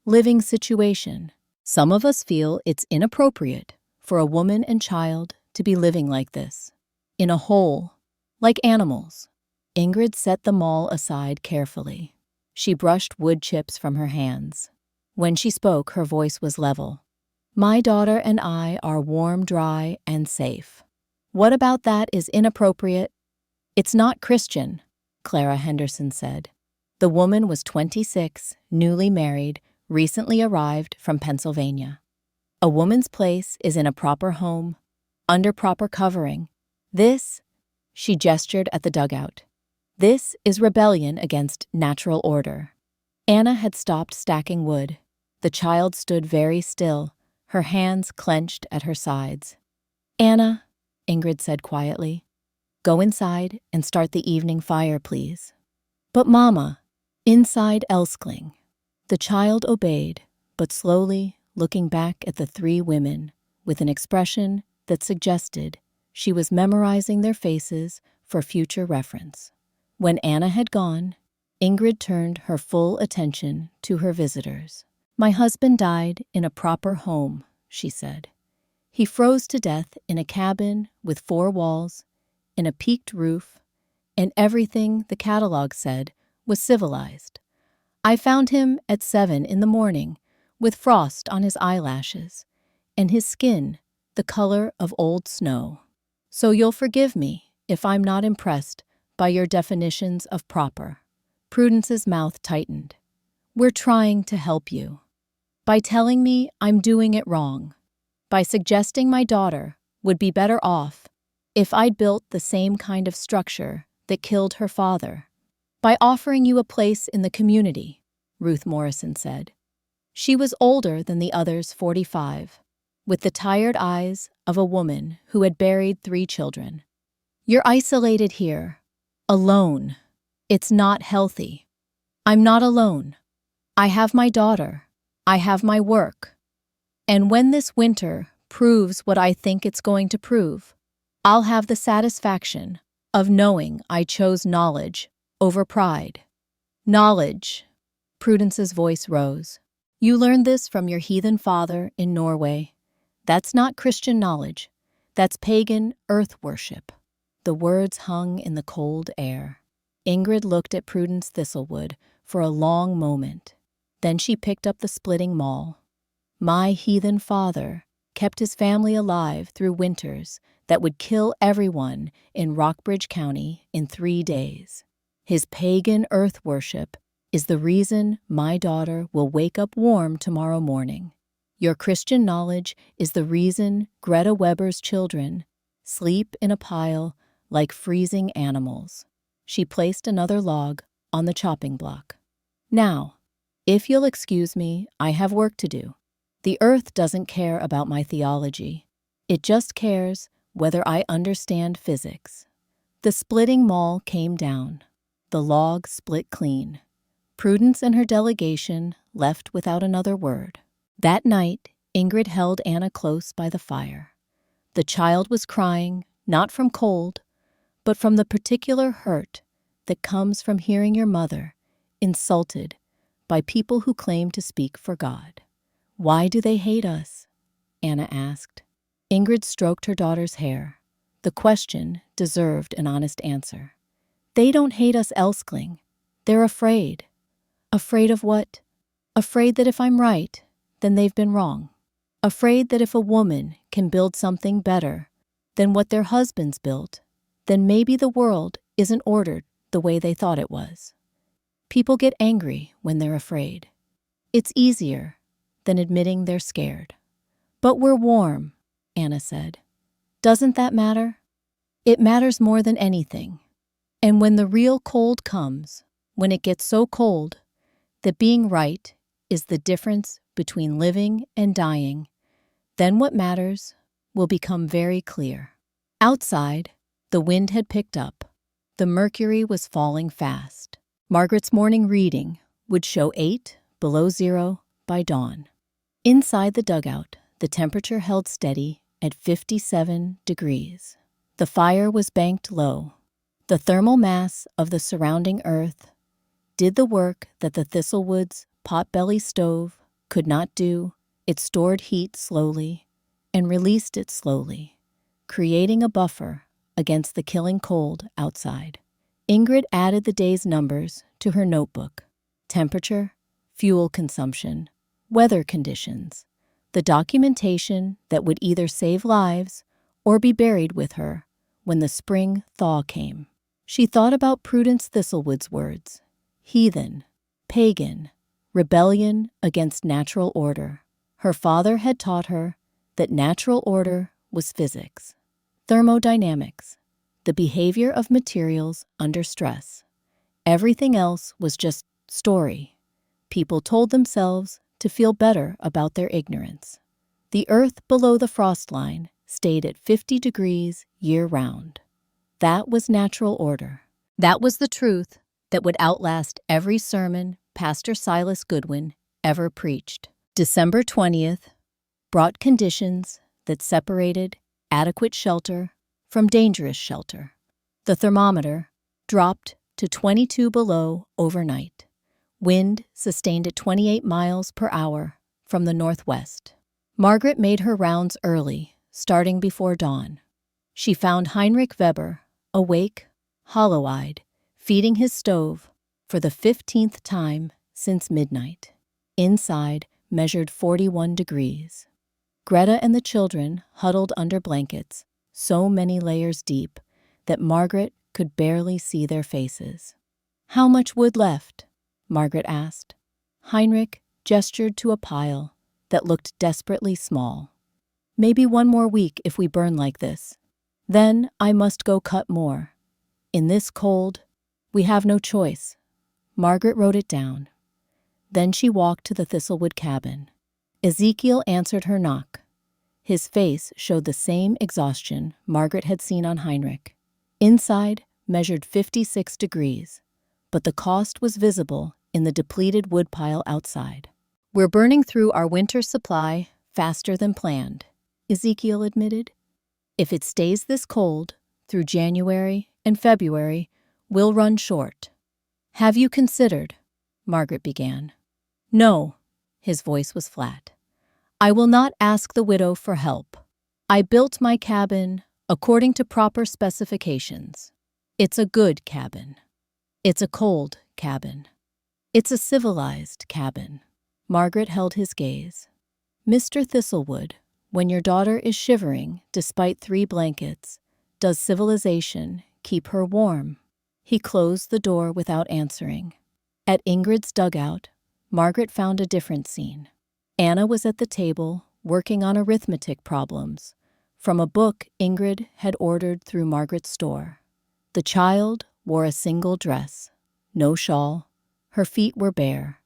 living situation. Some of us feel it's inappropriate for a woman and child to be living like this, in a hole, like animals." Ingrid set the maul aside carefully. She brushed wood chips from her hands. When she spoke, her voice was level. "My daughter and I are warm, dry, and safe. What about that is inappropriate? It's not Christian," Clara Henderson said. The woman was 26, newly married, recently arrived from Pennsylvania. "A woman's place is in a proper home, under proper covering. This," she gestured at the dugout, "this is rebellion against natural order." Anna had stopped stacking wood. The child stood very still, her hands clenched at her sides. "Anna," Ingrid said quietly, "go inside and start the evening fire, please." "But Mama," inside Elskling. The child obeyed, but slowly, looking back at the three women with an expression that suggested she was memorizing their faces for future reference. When Anna had gone, Ingrid turned her full attention to her visitors. "My husband died in a proper home," she said. "He froze to death in a cabin with 4 walls, in a peaked roof, and everything the catalog said was civilized. I found him at 7 in the morning with frost on his eyelashes and his skin the color of old snow. So you'll forgive me if I'm not impressed by your definitions of proper." Prudence's mouth tightened. "We're trying to help you. By telling me I'm doing it wrong. By suggesting my daughter would be better off if I'd built the same kind of structure that killed her father. By offering you a place in the community," Ruth Morrison said. She was older than the others, 45, with the tired eyes of a woman who had buried 3 children. "You're isolated here. Alone. It's not healthy. I'm not alone. I have my daughter. I have my work. And when this winter proves what I think it's going to prove, I'll have the satisfaction of knowing I chose knowledge over pride." "Knowledge," Prudence's voice rose. "You learned this from your heathen father in Norway. That's not Christian knowledge. That's pagan earth worship." The words hung in the cold air. Ingrid looked at Prudence Thistlewood for a long moment. Then she picked up the splitting maul. "My heathen father kept his family alive through winters that would kill everyone in Rockbridge County in 3 days. His pagan earth worship is the reason my daughter will wake up warm tomorrow morning. Your Christian knowledge is the reason Greta Weber's children sleep in a pile like freezing animals. She placed another log on the chopping block. Now, if you'll excuse me, I have work to do. The earth doesn't care about my theology. It just cares whether I understand physics. The splitting maul came down. The log split clean. Prudence and her delegation left without another word. That night, Ingrid held Anna close by the fire. The child was crying, not from cold, but from the particular hurt that comes from hearing your mother insulted by people who claim to speak for God. "Why do they hate us?" Anna asked. Ingrid stroked her daughter's hair. The question deserved an honest answer. "They don't hate us, Elskling. They're afraid." "Afraid of what?" "Afraid that if I'm right, then they've been wrong. Afraid that if a woman can build something better than what their husbands built, then maybe the world isn't ordered the way they thought it was." People get angry when they're afraid. It's easier than admitting they're scared. "But we're warm," Anna said. "Doesn't that matter?" "It matters more than anything. And when the real cold comes, when it gets so cold that being right is the difference between living and dying, then what matters will become very clear." Outside, the wind had picked up. The mercury was falling fast. Margaret's morning reading would show 8 below zero by dawn. Inside the dugout, the temperature held steady at 57 degrees. The fire was banked low. The thermal mass of the surrounding earth did the work that the Thistlewood's potbelly stove could not do. It stored heat slowly and released it slowly, creating a buffer against the killing cold outside. Ingrid added the day's numbers to her notebook: temperature, fuel consumption, weather conditions, the documentation that would either save lives or be buried with her when the spring thaw came. She thought about Prudence Thistlewood's words: heathen, pagan, rebellion against natural order. Her father had taught her that natural order was physics, thermodynamics, the behavior of materials under stress. Everything else was just story. People told themselves to feel better about their ignorance. The earth below the frost line stayed at 50 degrees year-round. That was natural order. That was the truth that would outlast every sermon Pastor Silas Goodwin ever preached. December 20th brought conditions that separated adequate shelter from dangerous shelter. The thermometer dropped to 22 below overnight. Wind sustained at 28 miles per hour from the northwest. Margaret made her rounds early, starting before dawn. She found Heinrich Weber, awake, hollow-eyed, feeding his stove for the 15th time since midnight. Inside measured 41 degrees. Greta and the children huddled under blankets, so many layers deep that Margaret could barely see their faces. "How much wood left?" Margaret asked. Heinrich gestured to a pile that looked desperately small. "Maybe 1 more week if we burn like this. Then I must go cut more. In this cold, we have no choice." Margaret wrote it down. Then she walked to the Thistlewood cabin. Ezekiel answered her knock. His face showed the same exhaustion Margaret had seen on Heinrich. Inside measured 56 degrees, but the cost was visible in the depleted woodpile outside. "We're burning through our winter supply faster than planned," Ezekiel admitted. "If it stays this cold through January and February, we'll run short." "Have you considered?" Margaret began. "No," his voice was flat. "I will not ask the widow for help. I built my cabin according to proper specifications. It's a good cabin. It's a cold cabin. It's a civilized cabin." Margaret held his gaze. "Mr. Thistlewood, when your daughter is shivering despite 3 blankets, does civilization keep her warm?" He closed the door without answering. At Ingrid's dugout, Margaret found a different scene. Anna was at the table working on arithmetic problems from a book Ingrid had ordered through Margaret's store. The child wore a single dress, no shawl. Her feet were bare.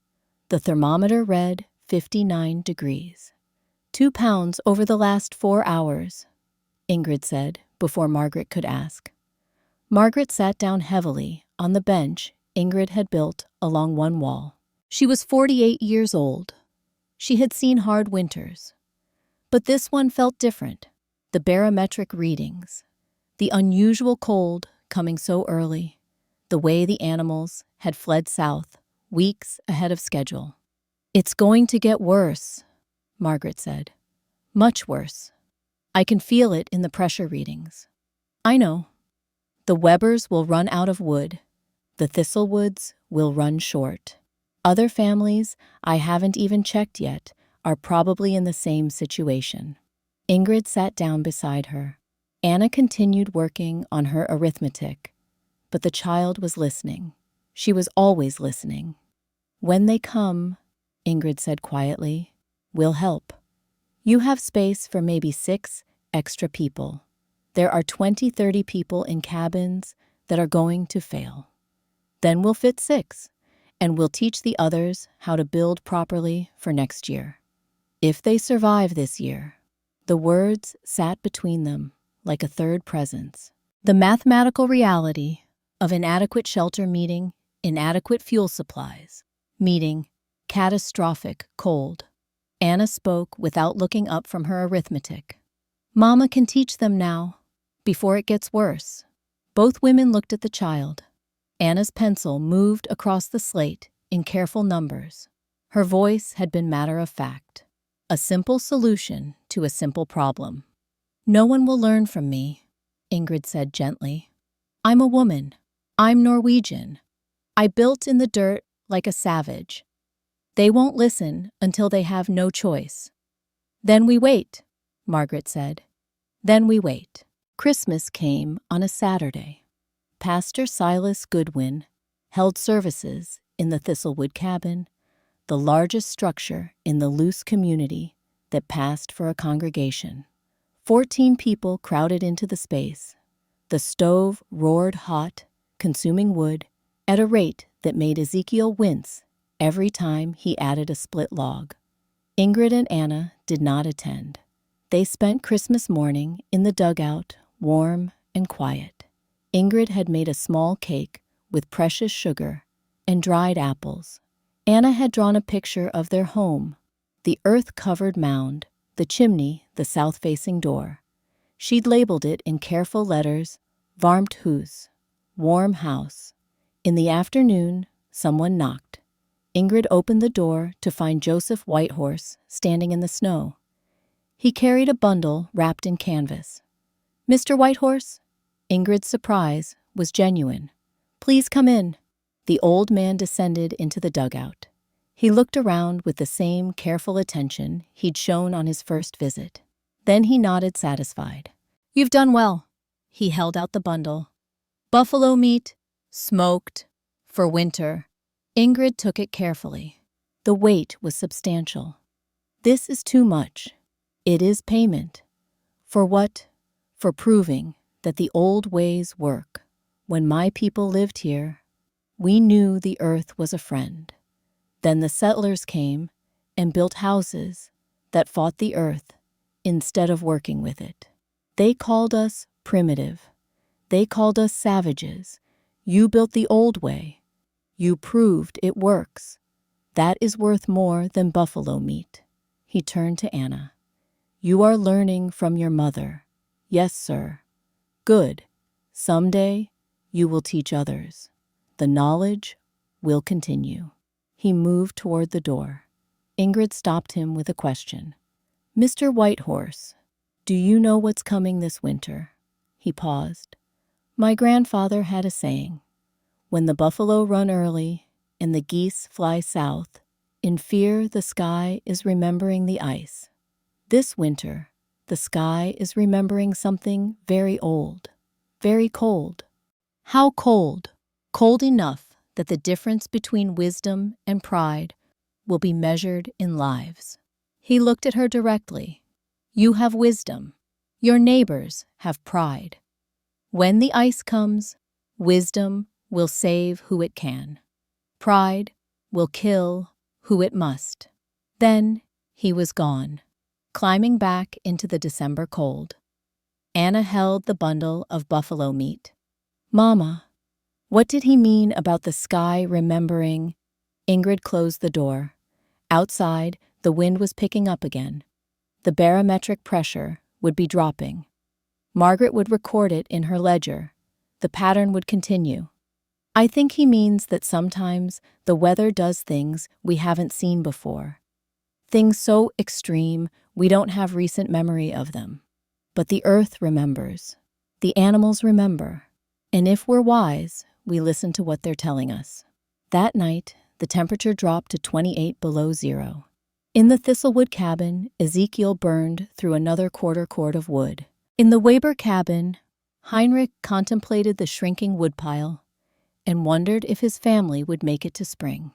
The thermometer read 59 degrees. 2 pounds over the last 4 hours, Ingrid said, before Margaret could ask. Margaret sat down heavily on the bench Ingrid had built along one wall. She was 48 years old. She had seen hard winters. But this one felt different. The barometric readings, the unusual cold coming so early, the way the animals had fled south weeks ahead of schedule. "It's going to get worse," Margaret said. "Much worse. I can feel it in the pressure readings." "I know. The Webbers will run out of wood. The Thistlewoods will run short. Other families I haven't even checked yet are probably in the same situation." Ingrid sat down beside her. Anna continued working on her arithmetic, but the child was listening. She was always listening. "When they come," Ingrid said quietly, "we'll help. You have space for maybe 6 extra people. There are 20-30 people in cabins that are going to fail. Then we'll fit 6, and we'll teach the others how to build properly for next year. If they survive this year." The words sat between them like a third presence. The mathematical reality of inadequate shelter meeting inadequate fuel supplies, meeting catastrophic cold. Anna spoke without looking up from her arithmetic. "Mama can teach them now, before it gets worse." Both women looked at the child. Anna's pencil moved across the slate in careful numbers. Her voice had been matter of fact. A simple solution to a simple problem. "No one will learn from me," Ingrid said gently. "I'm a woman. I'm Norwegian. I built in the dirt like a savage. They won't listen until they have no choice." "Then we wait," Margaret said. "Then we wait." Christmas came on a Saturday. Pastor Silas Goodwin held services in the Thistlewood cabin, the largest structure in the loose community that passed for a congregation. 14 people crowded into the space. The stove roared hot, consuming wood at a rate that made Ezekiel wince every time he added a split log. Ingrid and Anna did not attend. They spent Christmas morning in the dugout, warm and quiet. Ingrid had made a small cake with precious sugar and dried apples. Anna had drawn a picture of their home, the earth-covered mound, the chimney, the south-facing door. She'd labeled it in careful letters, "Varmt hus," warm house. In the afternoon, someone knocked. Ingrid opened the door to find Joseph Whitehorse standing in the snow. He carried a bundle wrapped in canvas. "Mr. Whitehorse?" Ingrid's surprise was genuine. "Please come in." The old man descended into the dugout. He looked around with the same careful attention he'd shown on his first visit. Then he nodded satisfied. "You've done well." He held out the bundle. "Buffalo meat, smoked, for winter." Ingrid took it carefully. The weight was substantial. "This is too much. It is payment." "For what?" "For proving that the old ways work. When my people lived here, we knew the earth was a friend. Then the settlers came and built houses that fought the earth instead of working with it. They called us primitive. They called us savages. You built the old way. You proved it works. That is worth more than buffalo meat." He turned to Anna. "You are learning from your mother." "Yes, sir." "Good. Someday you will teach others. The knowledge will continue." He moved toward the door. Ingrid stopped him with a question. "Mr. Whitehorse, do you know what's coming this winter?" He paused. "My grandfather had a saying, when the buffalo run early and the geese fly south, in fear the sky is remembering the ice. This winter, the sky is remembering something very old, very cold." "How cold?" "Cold enough that the difference between wisdom and pride will be measured in lives." He looked at her directly. "You have wisdom. Your neighbors have pride. When the ice comes, wisdom will save who it can. Pride will kill who it must. Then he was gone, climbing back into the December cold. Anna held the bundle of buffalo meat. Mama, what did he mean about the sky remembering? Ingrid closed the door. Outside, the wind was picking up again. The barometric pressure would be dropping. Margaret would record it in her ledger. The pattern would continue. I think he means that sometimes the weather does things we haven't seen before. Things so extreme we don't have recent memory of them. But the earth remembers. The animals remember. And if we're wise, we listen to what they're telling us. That night, the temperature dropped to 28 below zero. In the Thistlewood cabin, Ezekiel burned through another quarter cord of wood. In the Weber cabin, Heinrich contemplated the shrinking woodpile and wondered if his family would make it to spring.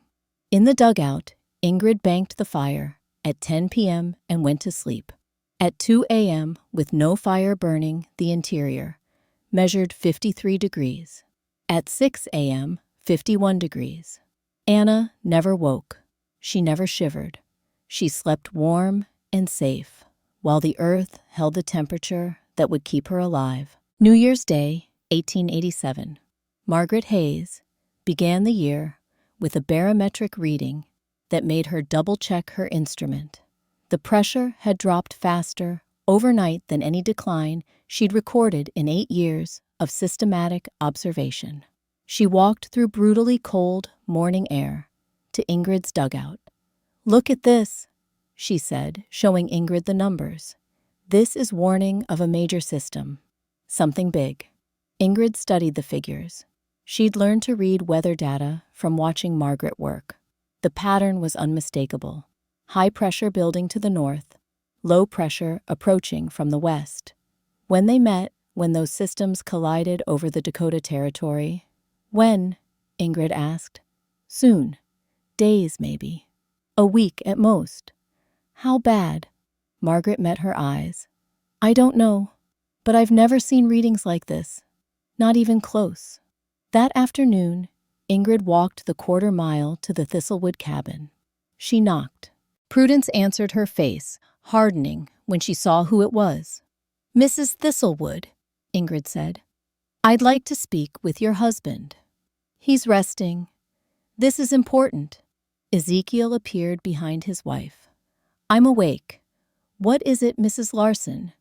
In the dugout, Ingrid banked the fire at 10 p.m. and went to sleep. At 2 a.m., with no fire burning, the interior measured 53 degrees. At 6 a.m., 51 degrees. Anna never woke. She never shivered. She slept warm and safe, while the earth held the temperature that would keep her alive. New Year's Day, 1887. Margaret Hayes began the year with a barometric reading that made her double-check her instrument. The pressure had dropped faster overnight than any decline she'd recorded in 8 years of systematic observation. She walked through brutally cold morning air to Ingrid's dugout. "Look at this," she said, showing Ingrid the numbers. "This is warning of a major system. Something big." Ingrid studied the figures. She'd learned to read weather data from watching Margaret work. The pattern was unmistakable. High pressure building to the north, low pressure approaching from the west. When they met, when those systems collided over the Dakota Territory. When? Ingrid asked. Soon. Days, maybe. A week at most. How bad? Margaret met her eyes. I don't know, but I've never seen readings like this. Not even close. That afternoon, Ingrid walked the quarter mile to the Thistlewood cabin. She knocked. Prudence answered her face, hardening when she saw who it was. "Mrs. Thistlewood," Ingrid said. "I'd like to speak with your husband. He's resting. This is important." Ezekiel appeared behind his wife. "I'm awake. What is it, Mrs. Larson?"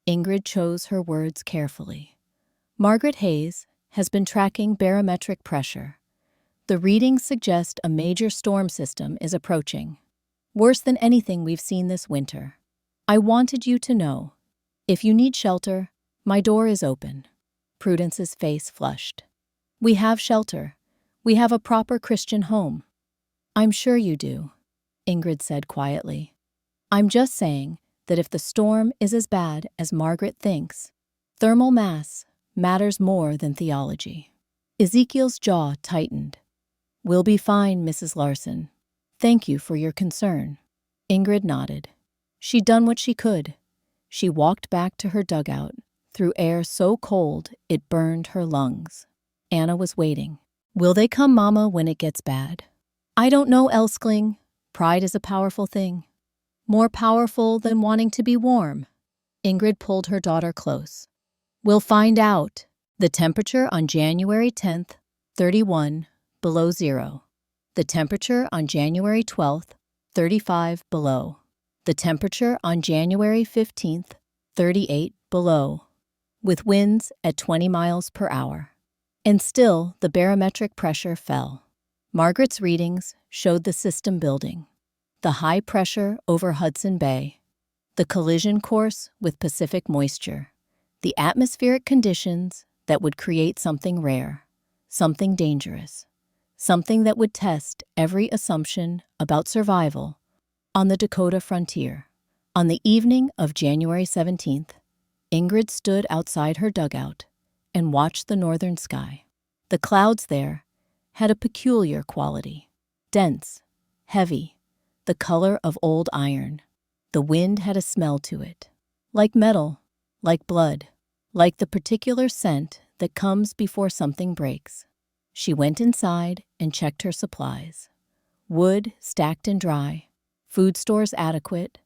Ingrid chose her words carefully. "Margaret Hayes has been tracking barometric pressure. The readings suggest a major storm system is approaching. Worse than anything we've seen this winter. I wanted you to know. If you need shelter, my door is open." Prudence's face flushed. "We have shelter. We have a proper Christian home." "I'm sure you do," Ingrid said quietly. "I'm just saying that if the storm is as bad as Margaret thinks, thermal mass matters more than theology." Ezekiel's jaw tightened. "We'll be fine, Mrs. Larson. Thank you for your concern." Ingrid nodded. She'd done what she could. She walked back to her dugout through air so cold it burned her lungs. Anna was waiting. "Will they come, Mama, when it gets bad?" "I don't know, Elskling. Pride is a powerful thing. More powerful than wanting to be warm." Ingrid pulled her daughter close. "We'll find out." The temperature on January 10th, 31 below zero. The temperature on January 12th, 35 below. The temperature on January 15th, 38 below, with winds at 20 miles per hour. And still, the barometric pressure fell. Margaret's readings showed the system building. The high pressure over Hudson Bay, the collision course with Pacific moisture, the atmospheric conditions that would create something rare, something dangerous, something that would test every assumption about survival on the Dakota frontier. On the evening of January 17th, Ingrid stood outside her dugout and watched the northern sky. The clouds there had a peculiar quality. Dense, heavy, the color of old iron. The wind had a smell to it, like metal, like blood, like the particular scent that comes before something breaks. She went inside and checked her supplies. Wood stacked and dry, food stores adequate,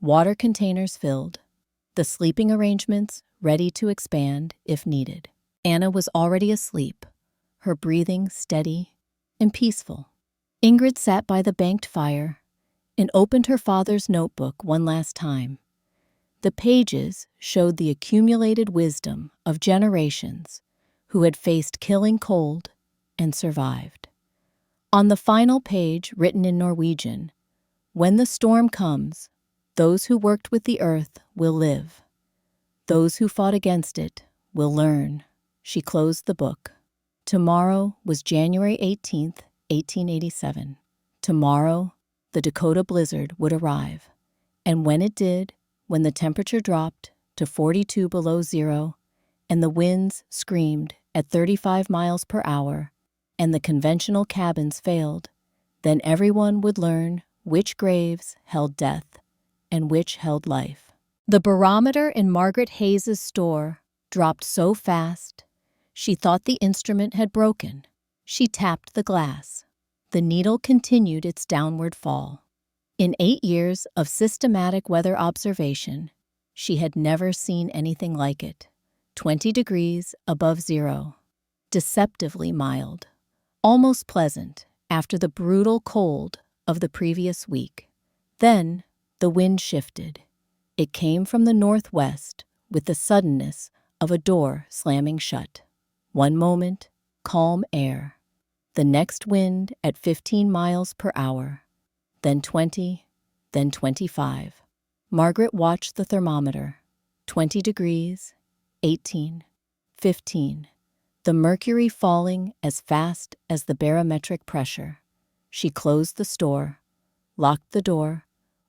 water containers filled, the sleeping arrangements ready to expand if needed. Anna was already asleep, her breathing steady and peaceful. Ingrid sat by the banked fire and opened her father's notebook one last time. The pages showed the accumulated wisdom of generations who had faced killing cold and survived. On the final page, written in Norwegian, "When the storm comes, those who worked with the earth will live. Those who fought against it will learn." She closed the book. Tomorrow was January 18th, 1887. Tomorrow, the Dakota blizzard would arrive. And when it did, when the temperature dropped to 42 below zero, and the winds screamed at 35 miles per hour, and the conventional cabins failed, then everyone would learn which graves held death and which held life. The barometer in Margaret Hayes's store dropped so fast, she thought the instrument had broken. She tapped the glass. The needle continued its downward fall. In 8 years of systematic weather observation, she had never seen anything like it. 20 degrees above zero. Deceptively mild. Almost pleasant after the brutal cold of the previous week. Then the wind shifted. It came from the northwest with the suddenness of a door slamming shut. One moment, calm air. The next wind at 15 miles per hour. Then 20, then 25. Margaret watched the thermometer. 20 degrees, 18, 15. The mercury falling as fast as the barometric pressure. She closed the store, locked the door,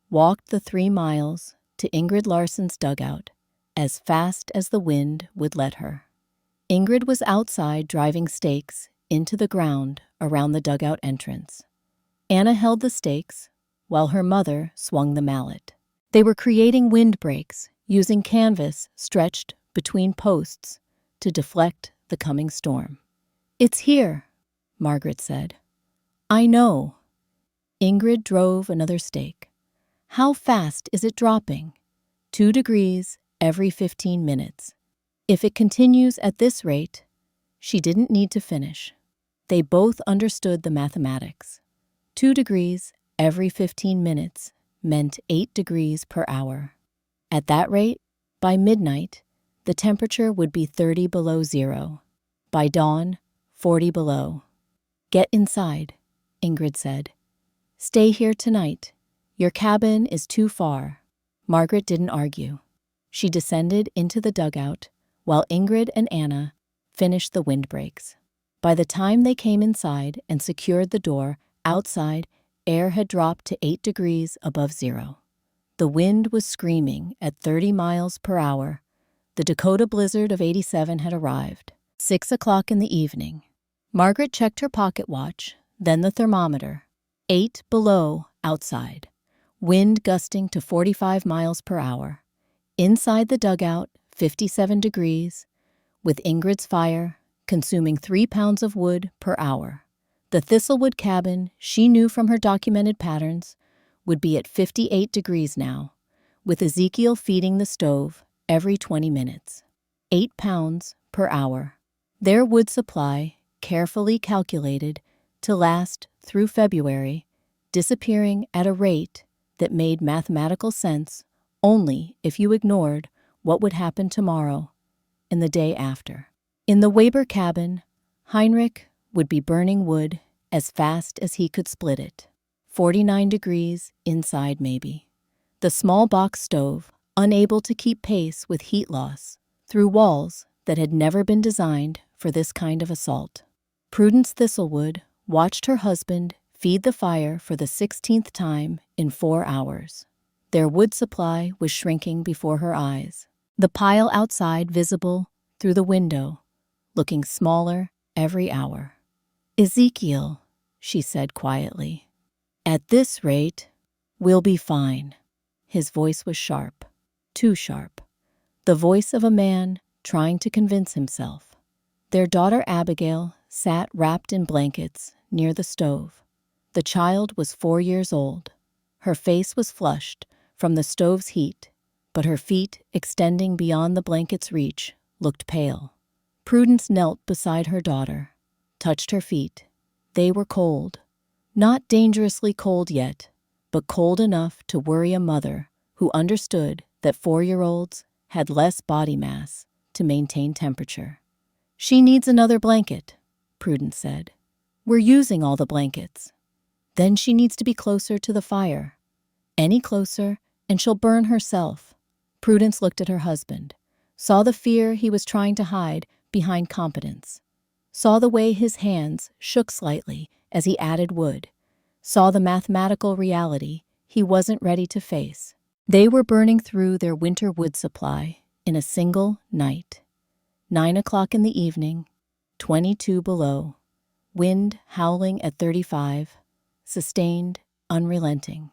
walked the 3 miles to Ingrid Larsson's dugout as fast as the wind would let her. Ingrid was outside driving stakes into the ground around the dugout entrance. Anna held the stakes while her mother swung the mallet. They were creating windbreaks using canvas stretched between posts to deflect the coming storm. "It's here," Margaret said. "I know." Ingrid drove another stake. "How fast is it dropping?" 2 degrees every 15 minutes. If it continues at this rate, she didn't need to finish. They both understood the mathematics. 2 degrees every 15 minutes meant 8 degrees per hour. At that rate, by midnight, the temperature would be 30 below zero. By dawn, 40 below. "Get inside," Ingrid said. "Stay here tonight. Your cabin is too far." Margaret didn't argue. She descended into the dugout while Ingrid and Anna finished the windbreaks. By the time they came inside and secured the door, outside, air had dropped to 8 degrees above zero. The wind was screaming at 30 miles per hour. The Dakota blizzard of 87 had arrived. 6 o'clock in the evening. Margaret checked her pocket watch, then the thermometer. 8 below outside. Wind gusting to 45 miles per hour. Inside the dugout, 57 degrees, with Ingrid's fire consuming 3 pounds of wood per hour. The Thistlewood cabin, she knew from her documented patterns, would be at 58 degrees now, with Ezekiel feeding the stove every 20 minutes. 8 pounds per hour. Their wood supply, carefully calculated to last through February, disappearing at a rate that made mathematical sense only if you ignored what would happen tomorrow and the day after. In the Weber cabin, Heinrich would be burning wood as fast as he could split it. 49 degrees inside maybe. The small box stove, unable to keep pace with heat loss, through walls that had never been designed for this kind of assault. Prudence Thistlewood watched her husband feed the fire for the 16th time in 4 hours. Their wood supply was shrinking before her eyes. The pile outside visible through the window, looking smaller every hour. "Ezekiel," she said quietly, "at this rate, we'll be fine." His voice was sharp, too sharp. the voice of a man trying to convince himself. Their daughter Abigail sat wrapped in blankets near the stove. The child was 4 years old. Her face was flushed from the stove's heat, but her feet, extending beyond the blanket's reach, looked pale. Prudence knelt beside her daughter, touched her feet. They were cold. Not dangerously cold yet, but cold enough to worry a mother who understood that 4-year-olds had less body mass to maintain temperature. "She needs another blanket," Prudence said. "We're using all the blankets." "Then she needs to be closer to the fire. Any closer, and she'll burn herself." Prudence looked at her husband, saw the fear he was trying to hide behind competence, saw the way his hands shook slightly as he added wood, saw the mathematical reality he wasn't ready to face. They were burning through their winter wood supply in a single night. 9 o'clock in the evening, 22 below, wind howling at 35, sustained, unrelenting.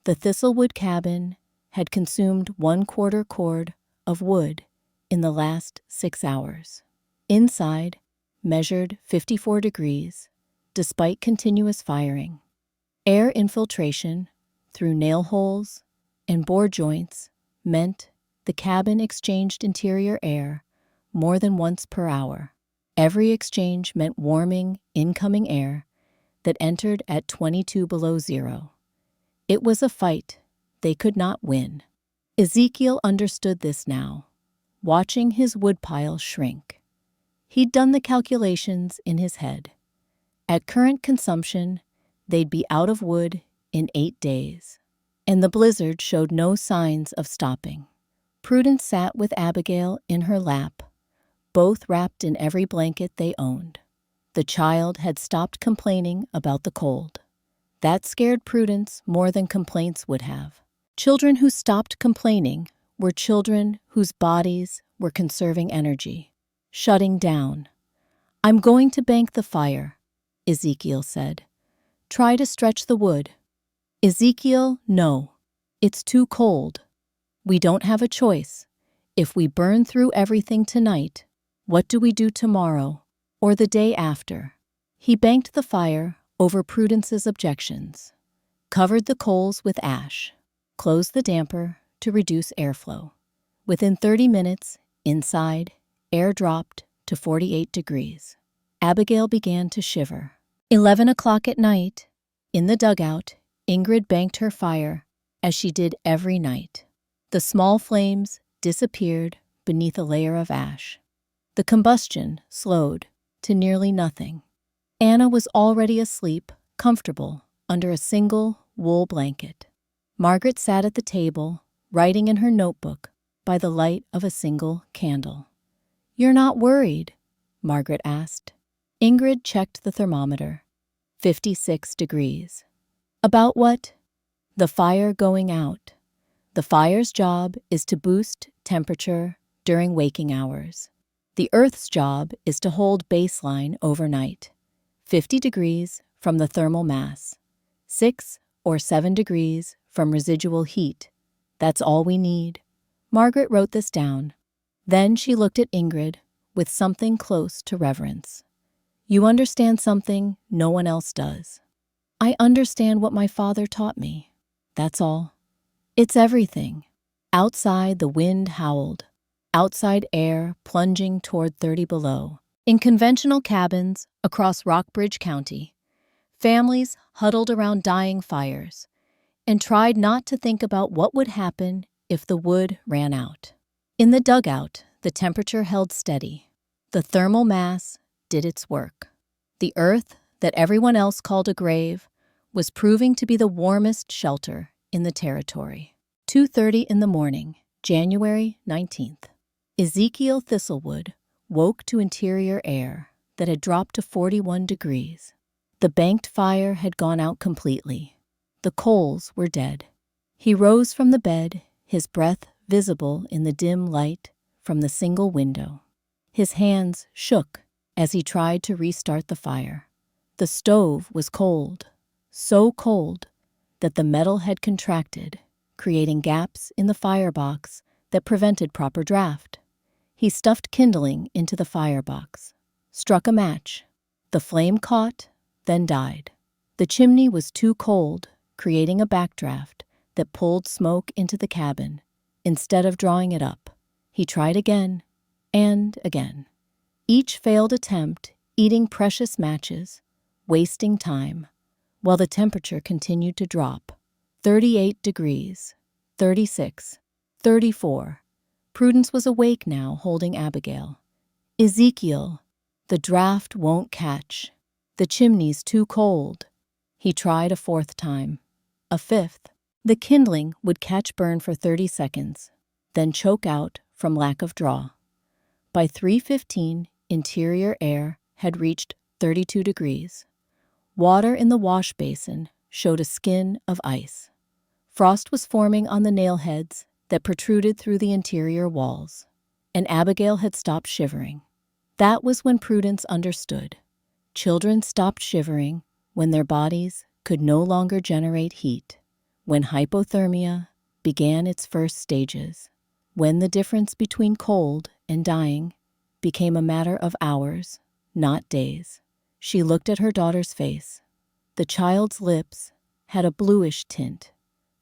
The Thistlewood cabin had consumed 1/4 cord of wood in the last 6 hours. Inside, measured 54 degrees, despite continuous firing. Air infiltration through nail holes and bore joints meant the cabin exchanged interior air more than once per hour. Every exchange meant warming incoming air that entered at 22 below zero. It was a fight they could not win. Ezekiel understood this now, watching his woodpile shrink. He'd done the calculations in his head. At current consumption, they'd be out of wood in 8 days. And the blizzard showed no signs of stopping. Prudence sat with Abigail in her lap, both wrapped in every blanket they owned. The child had stopped complaining about the cold. That scared Prudence more than complaints would have. Children who stopped complaining were children whose bodies were conserving energy, shutting down. "I'm going to bank the fire," Ezekiel said. "Try to stretch the wood." "Ezekiel, no. It's too cold. We don't have a choice. If we burn through everything tonight, what do we do tomorrow or the day after?" He banked the fire over Prudence's objections, covered the coals with ash, closed the damper to reduce airflow. Within 30 minutes, inside, air dropped to 48 degrees. Abigail began to shiver. 11 o'clock at night, in the dugout, Ingrid banked her fire as she did every night. The small flames disappeared beneath a layer of ash. The combustion slowed to nearly nothing. Anna was already asleep, comfortable, under a single wool blanket. Margaret sat at the table, writing in her notebook by the light of a single candle. "You're not worried?" Margaret asked. Ingrid checked the thermometer. 56 degrees. "About what?" "The fire going out. The fire's job is to boost temperature during waking hours. The Earth's job is to hold baseline overnight. 50 degrees from the thermal mass. 6 or 7 degrees from residual heat. That's all we need." Margaret wrote this down. Then she looked at Ingrid with something close to reverence. "You understand something no one else does." "I understand what my father taught me. That's all. It's everything." Outside, the wind howled. Outside air plunging toward 30 below. In conventional cabins across Rockbridge County, families huddled around dying fires and tried not to think about what would happen if the wood ran out. In the dugout, the temperature held steady. The thermal mass did its work. The earth that everyone else called a grave was proving to be the warmest shelter in the territory. 2:30 in the morning, January 19th. Ezekiel Thistlewood woke to interior air that had dropped to 41 degrees. The banked fire had gone out completely. The coals were dead. He rose from the bed, his breath visible in the dim light from the single window. His hands shook as he tried to restart the fire. The stove was cold, so cold that the metal had contracted, creating gaps in the firebox that prevented proper draft. He stuffed kindling into the firebox, struck a match. The flame caught, then died. The chimney was too cold, creating a backdraft that pulled smoke into the cabin instead of drawing it up. He tried again and again. Each failed attempt eating precious matches, wasting time, while the temperature continued to drop. 38 degrees, 36, 34. Prudence was awake now, holding Abigail. Ezekiel, the draft won't catch. The chimney's too cold. He tried a fourth time, a fifth. The kindling would catch burn for 30 seconds, then choke out from lack of draw. By 3:15, interior air had reached 32 degrees. Water in the wash basin showed a skin of ice. Frost was forming on the nail heads that protruded through the interior walls, and Abigail had stopped shivering. That was when Prudence understood. Children stopped shivering when their bodies could no longer generate heat, when hypothermia began its first stages, when the difference between cold and dying became a matter of hours, not days. She looked at her daughter's face. The child's lips had a bluish tint.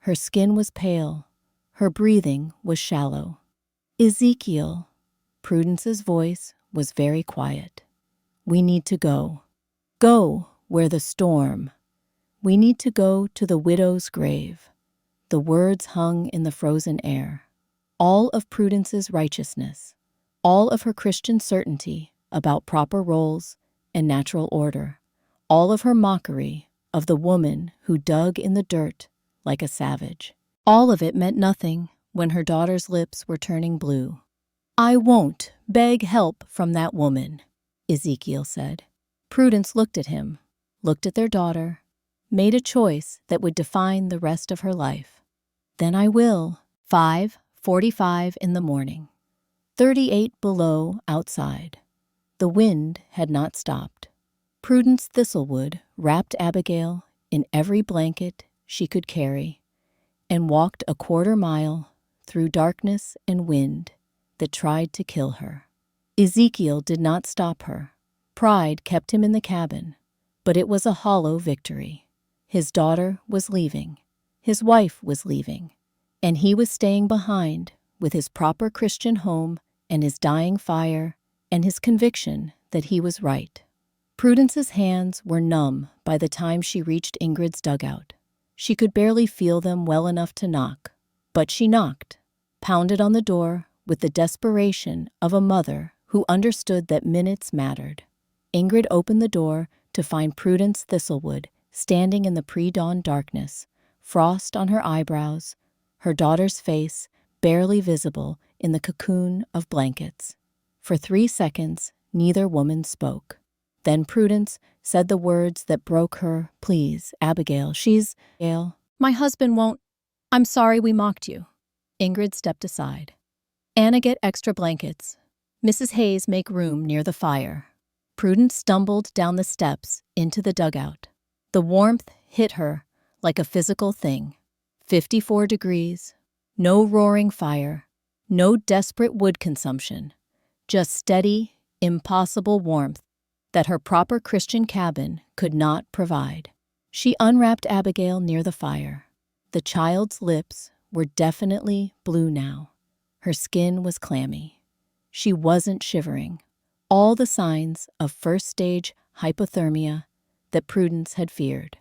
Her skin was pale. Her breathing was shallow. Ezekiel, Prudence's voice was very quiet. We need to go. Go where the storm. We need to go to the widow's grave. The words hung in the frozen air. All of Prudence's righteousness, all of her Christian certainty about proper roles and natural order, all of her mockery of the woman who dug in the dirt like a savage. All of it meant nothing when her daughter's lips were turning blue. I won't beg help from that woman, Ezekiel said. Prudence looked at him, looked at their daughter, made a choice that would define the rest of her life. Then I will. 5:45 in the morning. 38 below outside. The wind had not stopped. Prudence Thistlewood wrapped Abigail in every blanket she could carry and walked a quarter-mile through darkness and wind that tried to kill her. Ezekiel did not stop her. Pride kept him in the cabin, but it was a hollow victory. His daughter was leaving. His wife was leaving. And he was staying behind with his proper Christian home and his dying fire and his conviction that he was right. Prudence's hands were numb by the time she reached Ingrid's dugout. She could barely feel them well enough to knock, but she knocked, pounded on the door with the desperation of a mother who understood that minutes mattered. Ingrid opened the door to find Prudence Thistlewood standing in the pre-dawn darkness, frost on her eyebrows, her daughter's face barely visible in the cocoon of blankets. For 3 seconds, neither woman spoke. Then Prudence said the words that broke her. Please, Abigail, my husband won't. I'm sorry we mocked you. Ingrid stepped aside. Anna, get extra blankets. Mrs. Hayes, make room near the fire. Prudence stumbled down the steps into the dugout. The warmth hit her like a physical thing. 54 degrees, no roaring fire, no desperate wood consumption, just steady, impossible warmth that her proper Christian cabin could not provide. She unwrapped Abigail near the fire. The child's lips were definitely blue now. Her skin was clammy. She wasn't shivering. All the signs of first-stage hypothermia that Prudence had feared.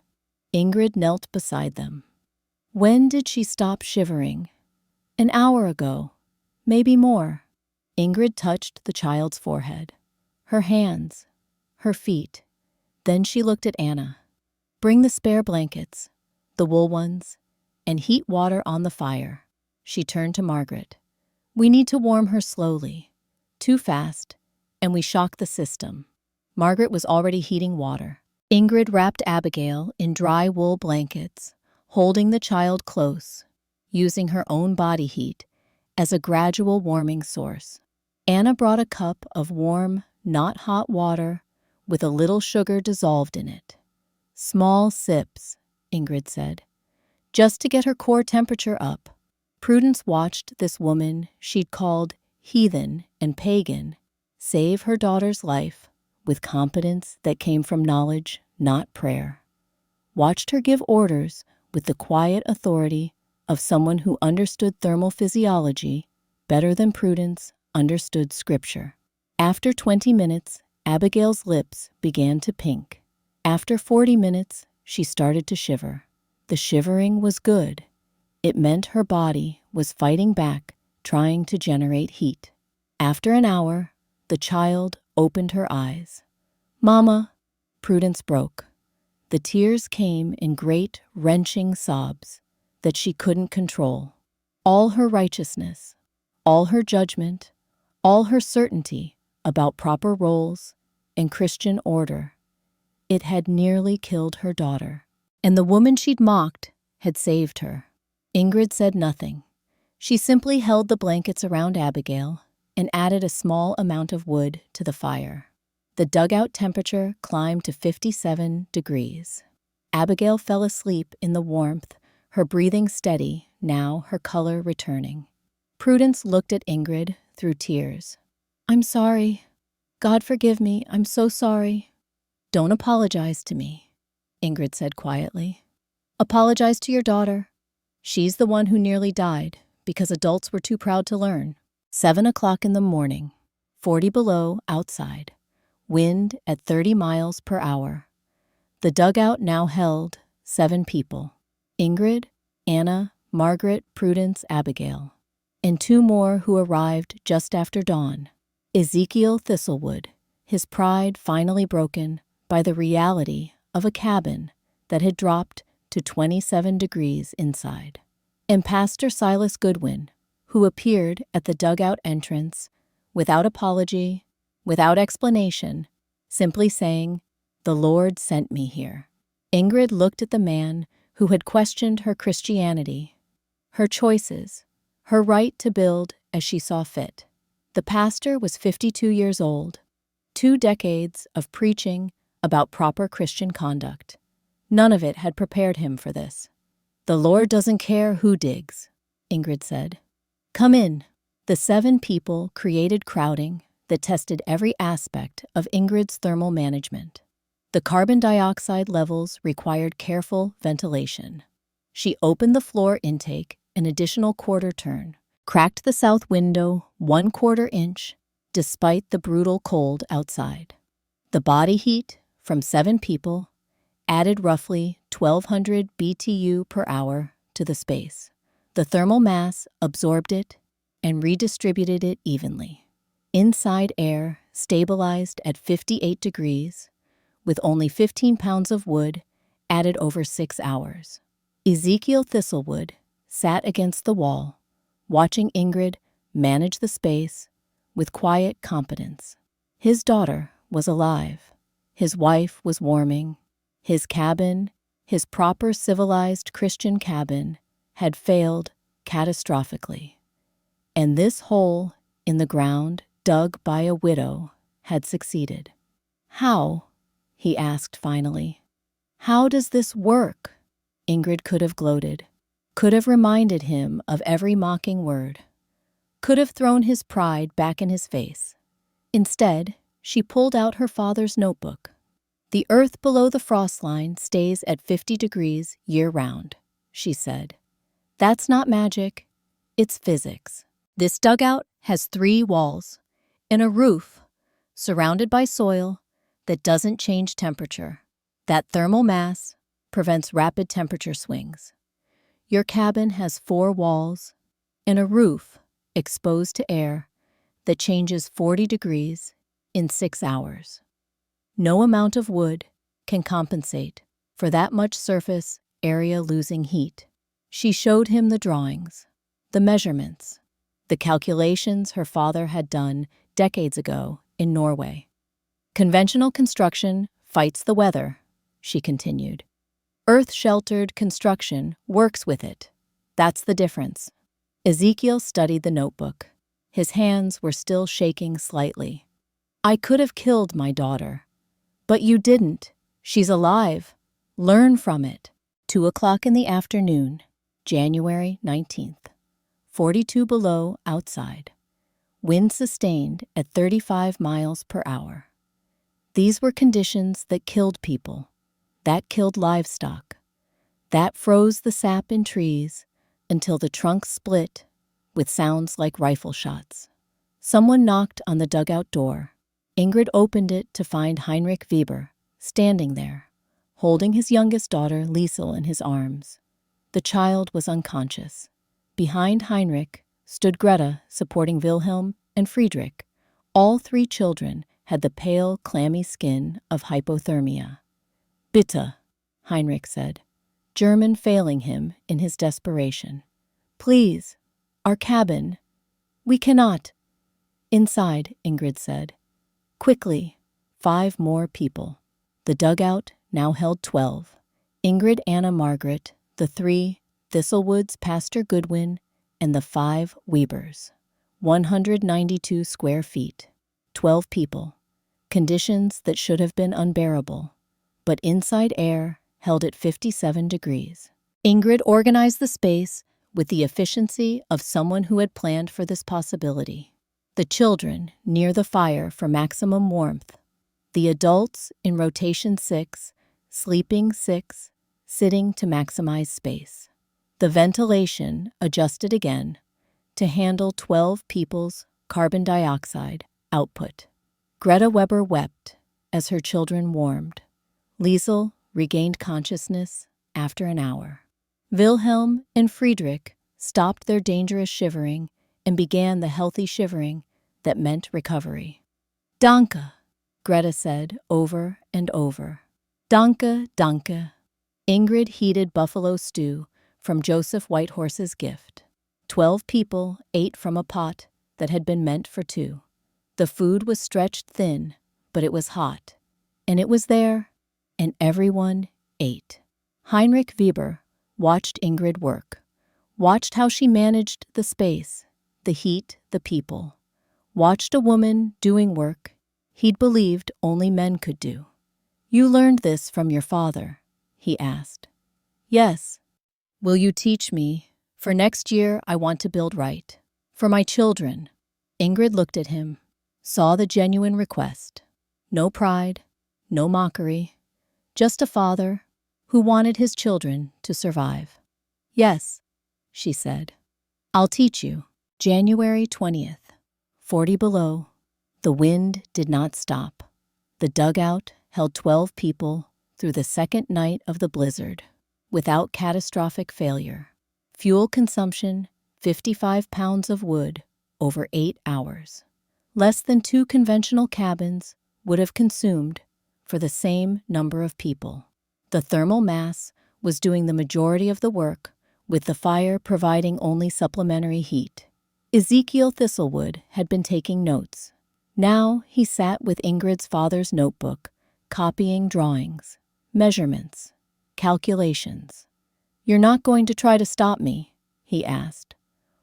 Ingrid knelt beside them. When did she stop shivering? An hour ago, maybe more. Ingrid touched the child's forehead, her hands, her feet. Then she looked at Anna. Bring the spare blankets, the wool ones, and heat water on the fire. She turned to Margaret. We need to warm her slowly. Too fast, and we shock the system. Margaret was already heating water. Ingrid wrapped Abigail in dry wool blankets, holding the child close, using her own body heat as a gradual warming source. Anna brought a cup of warm, not hot water with a little sugar dissolved in it. Small sips, Ingrid said, just to get her core temperature up. Prudence watched this woman she'd called heathen and pagan save her daughter's life with competence that came from knowledge, not prayer. Watched her give orders with the quiet authority of someone who understood thermal physiology better than Prudence understood Scripture. After 20 minutes, Abigail's lips began to pink. After 40 minutes, she started to shiver. The shivering was good. It meant her body was fighting back, trying to generate heat. After an hour, the child opened her eyes. "Mama," Prudence broke. The tears came in great, wrenching sobs that she couldn't control. All her righteousness, all her judgment, all her certainty about proper roles and Christian order, it had nearly killed her daughter. And the woman she'd mocked had saved her. Ingrid said nothing. She simply held the blankets around Abigail and added a small amount of wood to the fire. The dugout temperature climbed to 57 degrees. Abigail fell asleep in the warmth, her breathing steady, now her color returning. Prudence looked at Ingrid through tears. "I'm sorry. God forgive me, I'm so sorry." "Don't apologize to me," Ingrid said quietly. "Apologize to your daughter. She's the one who nearly died because adults were too proud to learn." 7 o'clock in the morning, 40 below outside, wind at 30 miles per hour. The dugout now held 7 people: Ingrid, Anna, Margaret, Prudence, Abigail, and 2 more who arrived just after dawn. Ezekiel Thistlewood, his pride finally broken by the reality of a cabin that had dropped to 27 degrees inside. And Pastor Silas Goodwin, who appeared at the dugout entrance without apology, without explanation, simply saying, "The Lord sent me here." Ingrid looked at the man who had questioned her Christianity, her choices, her right to build as she saw fit. The pastor was 52 years old, 2 decades of preaching about proper Christian conduct. None of it had prepared him for this. "The Lord doesn't care who digs," Ingrid said. "Come in." The 7 people created crowding that tested every aspect of Ingrid's thermal management. The carbon dioxide levels required careful ventilation. She opened the floor intake an additional quarter turn, cracked the south window 1/4 inch, despite the brutal cold outside. The body heat from 7 people added roughly 1,200 BTU per hour to the space. The thermal mass absorbed it and redistributed it evenly. Inside air stabilized at 58 degrees, with only 15 pounds of wood added over 6 hours. Ezekiel Thistlewood sat against the wall, watching Ingrid manage the space with quiet competence. His daughter was alive. His wife was warming. His cabin, his proper civilized Christian cabin, had failed catastrophically. And this hole in the ground dug by a widow had succeeded. "How?" he asked finally. "How does this work?" Ingrid could have gloated, could have reminded him of every mocking word, could have thrown his pride back in his face. Instead, she pulled out her father's notebook. "The earth below the frost line stays at 50 degrees year-round," she said. "That's not magic, it's physics. This dugout has 3 walls and a roof surrounded by soil that doesn't change temperature. That thermal mass prevents rapid temperature swings. Your cabin has 4 walls and a roof exposed to air that changes 40 degrees in 6 hours. No amount of wood can compensate for that much surface area losing heat." She showed him the drawings, the measurements, the calculations her father had done decades ago in Norway. "Conventional construction fights the weather," she continued. "Earth-sheltered construction works with it. That's the difference." Ezekiel studied the notebook. His hands were still shaking slightly. "I could have killed my daughter. But you didn't. She's alive. Learn from it." 2 o'clock in the afternoon, January 19th. 42 below outside. Wind sustained at 35 miles per hour. These were conditions that killed people, that killed livestock, that froze the sap in trees until the trunks split with sounds like rifle shots. Someone knocked on the dugout door. Ingrid opened it to find Heinrich Weber standing there, holding his youngest daughter Liesel in his arms. The child was unconscious. Behind Heinrich stood Greta supporting Wilhelm and Friedrich. All three children had the pale, clammy skin of hypothermia. Bitte, Heinrich said, German failing him in his desperation. Please, our cabin. We cannot. Inside, Ingrid said. Quickly, 5 more people. The dugout now held 12. Ingrid, Anna, Margaret, the 3 Thistlewoods, Pastor Goodwin, and the 5 Webers. 192 square feet. 12 people. Conditions that should have been unbearable. But inside air held at 57 degrees. Ingrid organized the space with the efficiency of someone who had planned for this possibility. The children near the fire for maximum warmth. The adults in rotation 6, sleeping 6, sitting to maximize space. The ventilation adjusted again to handle 12 people's carbon dioxide output. Greta Weber wept as her children warmed. Liesel regained consciousness after an hour. Wilhelm and Friedrich stopped their dangerous shivering and began the healthy shivering that meant recovery. Danke, Greta said over and over. Danke, danke. Ingrid heated buffalo stew from Joseph Whitehorse's gift. 12 people ate from a pot that had been meant for 2. The food was stretched thin, but it was hot. And it was there, and everyone ate. Heinrich Weber watched Ingrid work, watched how she managed the space, the heat, the people. Watched a woman doing work he'd believed only men could do. You learned this from your father, he asked. Yes. Will you teach me? For next year, I want to build right. For my children. Ingrid looked at him, saw the genuine request. No pride, no mockery, just a father who wanted his children to survive. Yes, she said. I'll teach you. January 20th, 40 below. The wind did not stop. The dugout held 12 people through the second night of the blizzard, without catastrophic failure. Fuel consumption, 55 pounds of wood over 8 hours. Less than 2 conventional cabins would have consumed for the same number of people. The thermal mass was doing the majority of the work, with the fire providing only supplementary heat. Ezekiel Thistlewood had been taking notes. Now he sat with Ingrid's father's notebook, copying drawings, measurements, calculations. You're not going to try to stop me, he asked.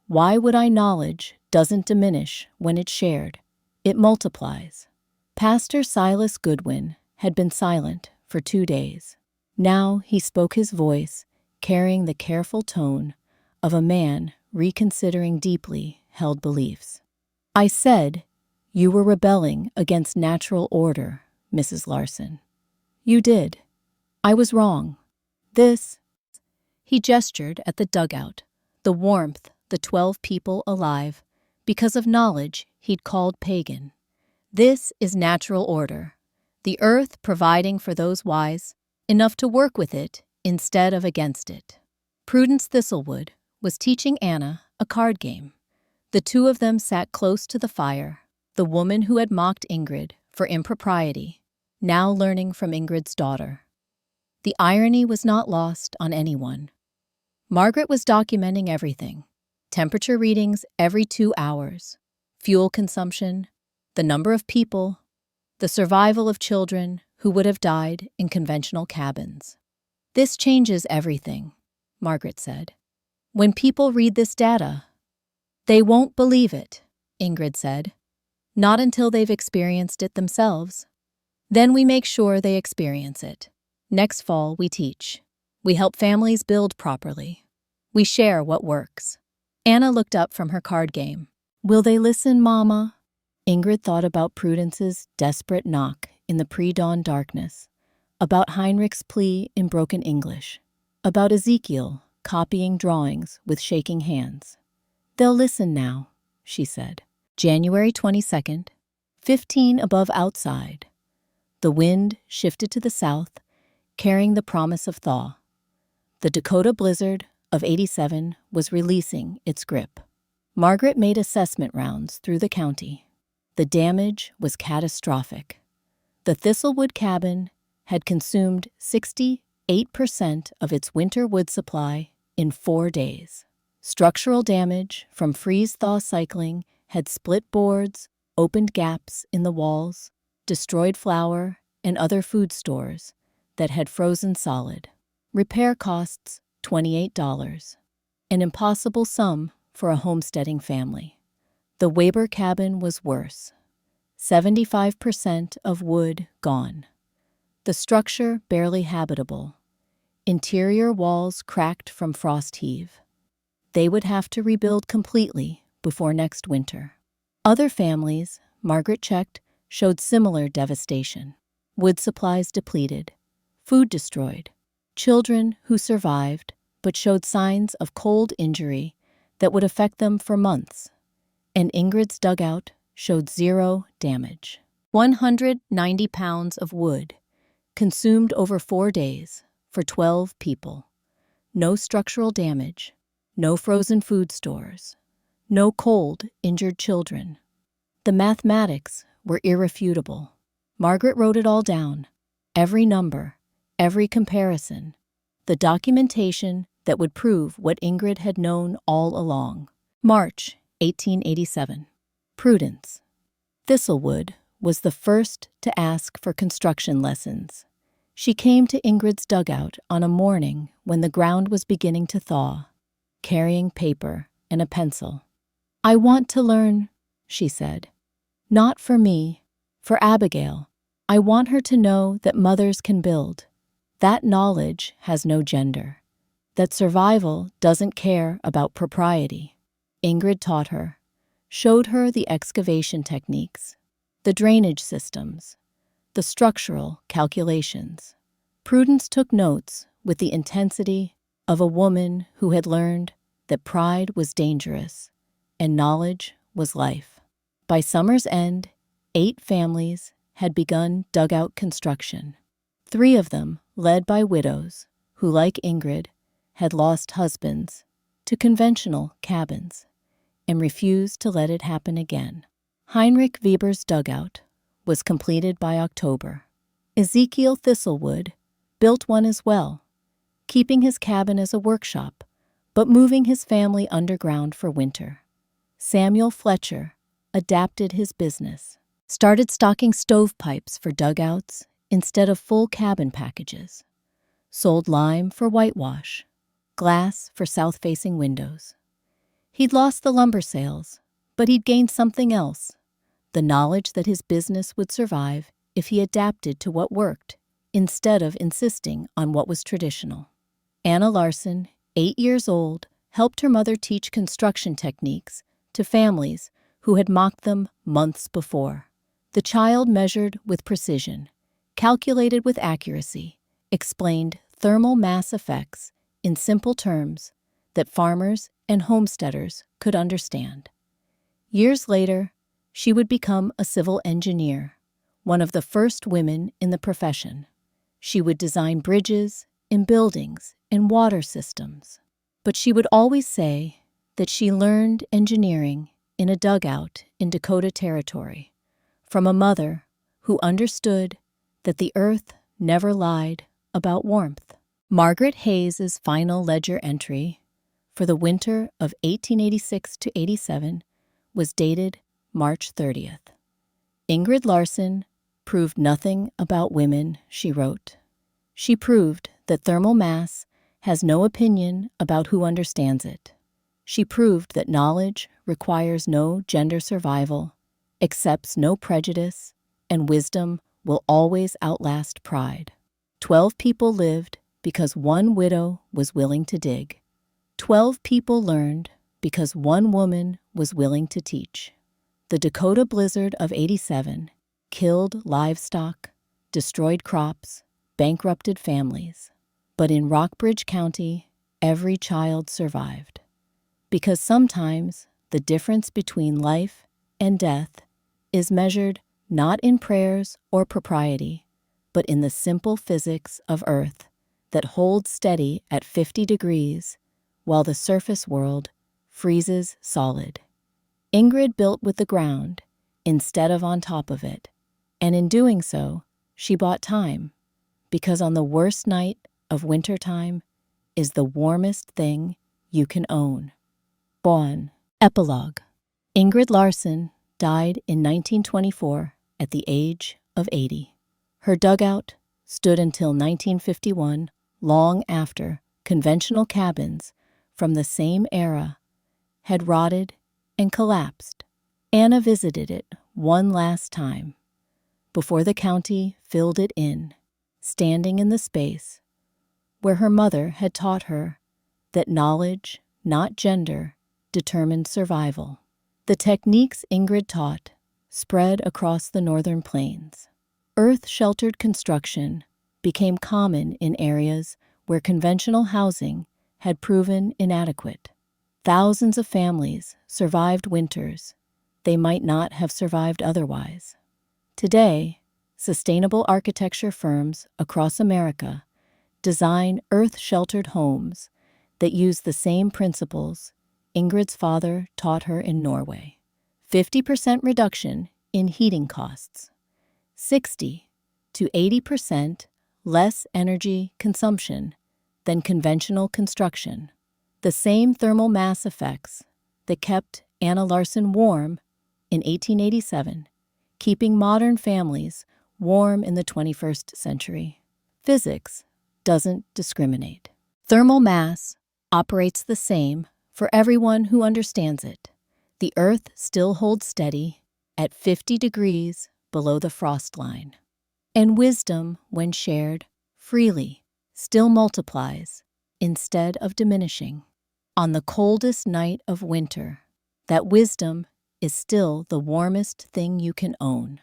Why would I? Knowledge doesn't diminish when it's shared. It multiplies. Pastor Silas Goodwin had been silent for 2 days. Now he spoke, his voice carrying the careful tone of a man reconsidering deeply held beliefs. I said, you were rebelling against natural order, Mrs. Larson. You did. I was wrong. This, he gestured at the dugout, the warmth, the 12 people alive, because of knowledge he'd called pagan. This is natural order, the earth providing for those wise enough to work with it instead of against it. Prudence Thistlewood was teaching Anna a card game. The 2 of them sat close to the fire, the woman who had mocked Ingrid for impropriety, now learning from Ingrid's daughter. The irony was not lost on anyone. Margaret was documenting everything. Temperature readings every 2 hours, fuel consumption, the number of people, the survival of children who would have died in conventional cabins. This changes everything, Margaret said. When people read this data, they won't believe it, Ingrid said. Not until they've experienced it themselves. Then we make sure they experience it. Next fall, we teach. We help families build properly. We share what works. Anna looked up from her card game. Will they listen, Mama? Ingrid thought about Prudence's desperate knock in the pre-dawn darkness, about Heinrich's plea in broken English, about Ezekiel copying drawings with shaking hands. They'll listen now, she said. January 22nd, 15 above outside. The wind shifted to the south, carrying the promise of thaw. The Dakota blizzard of '87 was releasing its grip. Margaret made assessment rounds through the county. The damage was catastrophic. The Thistlewood cabin had consumed 68% of its winter wood supply in 4 days. Structural damage from freeze-thaw cycling had split boards, opened gaps in the walls, destroyed flour and other food stores that had frozen solid. Repair costs $28, an impossible sum for a homesteading family. The Weber cabin was worse. 75% of wood gone. The structure barely habitable. Interior walls cracked from frost heave. They would have to rebuild completely before next winter. Other families, Margaret checked, showed similar devastation. Wood supplies depleted, food destroyed, children who survived but showed signs of cold injury that would affect them for months. And Ingrid's dugout showed 0 damage. 190 pounds of wood, consumed over 4 days for 12 people. No structural damage, no frozen food stores, no cold, injured children. The mathematics were irrefutable. Margaret wrote it all down, every number, every comparison, the documentation that would prove what Ingrid had known all along. March 1887. Prudence. Thistlewood was the first to ask for construction lessons. She came to Ingrid's dugout on a morning when the ground was beginning to thaw, carrying paper and a pencil. I want to learn, she said. Not for me, for Abigail. I want her to know that mothers can build. That knowledge has no gender. That survival doesn't care about propriety. Ingrid taught her, showed her the excavation techniques, the drainage systems, the structural calculations. Prudence took notes with the intensity of a woman who had learned that pride was dangerous and knowledge was life. By summer's end, 8 families had begun dugout construction. 3 of them led by widows who, like Ingrid, had lost husbands to conventional cabins and refused to let it happen again. Heinrich Weber's dugout was completed by October. Ezekiel Thistlewood built one as well, keeping his cabin as a workshop, but moving his family underground for winter. Samuel Fletcher adapted his business, started stocking stovepipes for dugouts instead of full cabin packages, sold lime for whitewash, glass for south-facing windows. He'd lost the lumber sales, but he'd gained something else, the knowledge that his business would survive if he adapted to what worked instead of insisting on what was traditional. Anna Larson, 8 years old, helped her mother teach construction techniques to families who had mocked them months before. The child measured with precision, calculated with accuracy, explained thermal mass effects in simple terms that farmers and homesteaders could understand. Years later, she would become a civil engineer, one of the first women in the profession. She would design bridges and buildings and water systems. But she would always say that she learned engineering in a dugout in Dakota Territory from a mother who understood that the earth never lied about warmth. Margaret Hayes's final ledger entry for the winter of 1886 to 87 was dated March 30th. Ingrid Larson proved nothing about women, she wrote. She proved that thermal mass has no opinion about who understands it. She proved that knowledge requires no gender survival, accepts no prejudice, and wisdom will always outlast pride. 12 people lived because one widow was willing to dig. 12 people learned because one woman was willing to teach. The Dakota blizzard of '87 killed livestock, destroyed crops, bankrupted families. But in Rockbridge County, every child survived. Because sometimes the difference between life and death is measured not in prayers or propriety, but in the simple physics of Earth that holds steady at 50 degrees while the surface world freezes solid. Ingrid built with the ground instead of on top of it, and in doing so, she bought time, because on the worst night of wintertime is the warmest thing you can own. Born. Epilogue. Ingrid Larson died in 1924 at the age of 80. Her dugout stood until 1951, long after conventional cabins from the same era had rotted and collapsed. Anna visited it one last time before the county filled it in, standing in the space where her mother had taught her that knowledge, not gender, determined survival. The techniques Ingrid taught spread across the northern plains. Earth-sheltered construction became common in areas where conventional housing had proven inadequate. Thousands of families survived winters they might not have survived otherwise. Today, sustainable architecture firms across America design earth-sheltered homes that use the same principles Ingrid's father taught her in Norway. 50% reduction in heating costs, 60 to 80% less energy consumption than conventional construction. The same thermal mass effects that kept Anna Larson warm in 1887, keeping modern families warm in the 21st century. Physics doesn't discriminate. Thermal mass operates the same for everyone who understands it. The Earth still holds steady at 50 degrees below the frost line. And wisdom, when shared freely, still multiplies instead of diminishing. On the coldest night of winter, that wisdom is still the warmest thing you can own.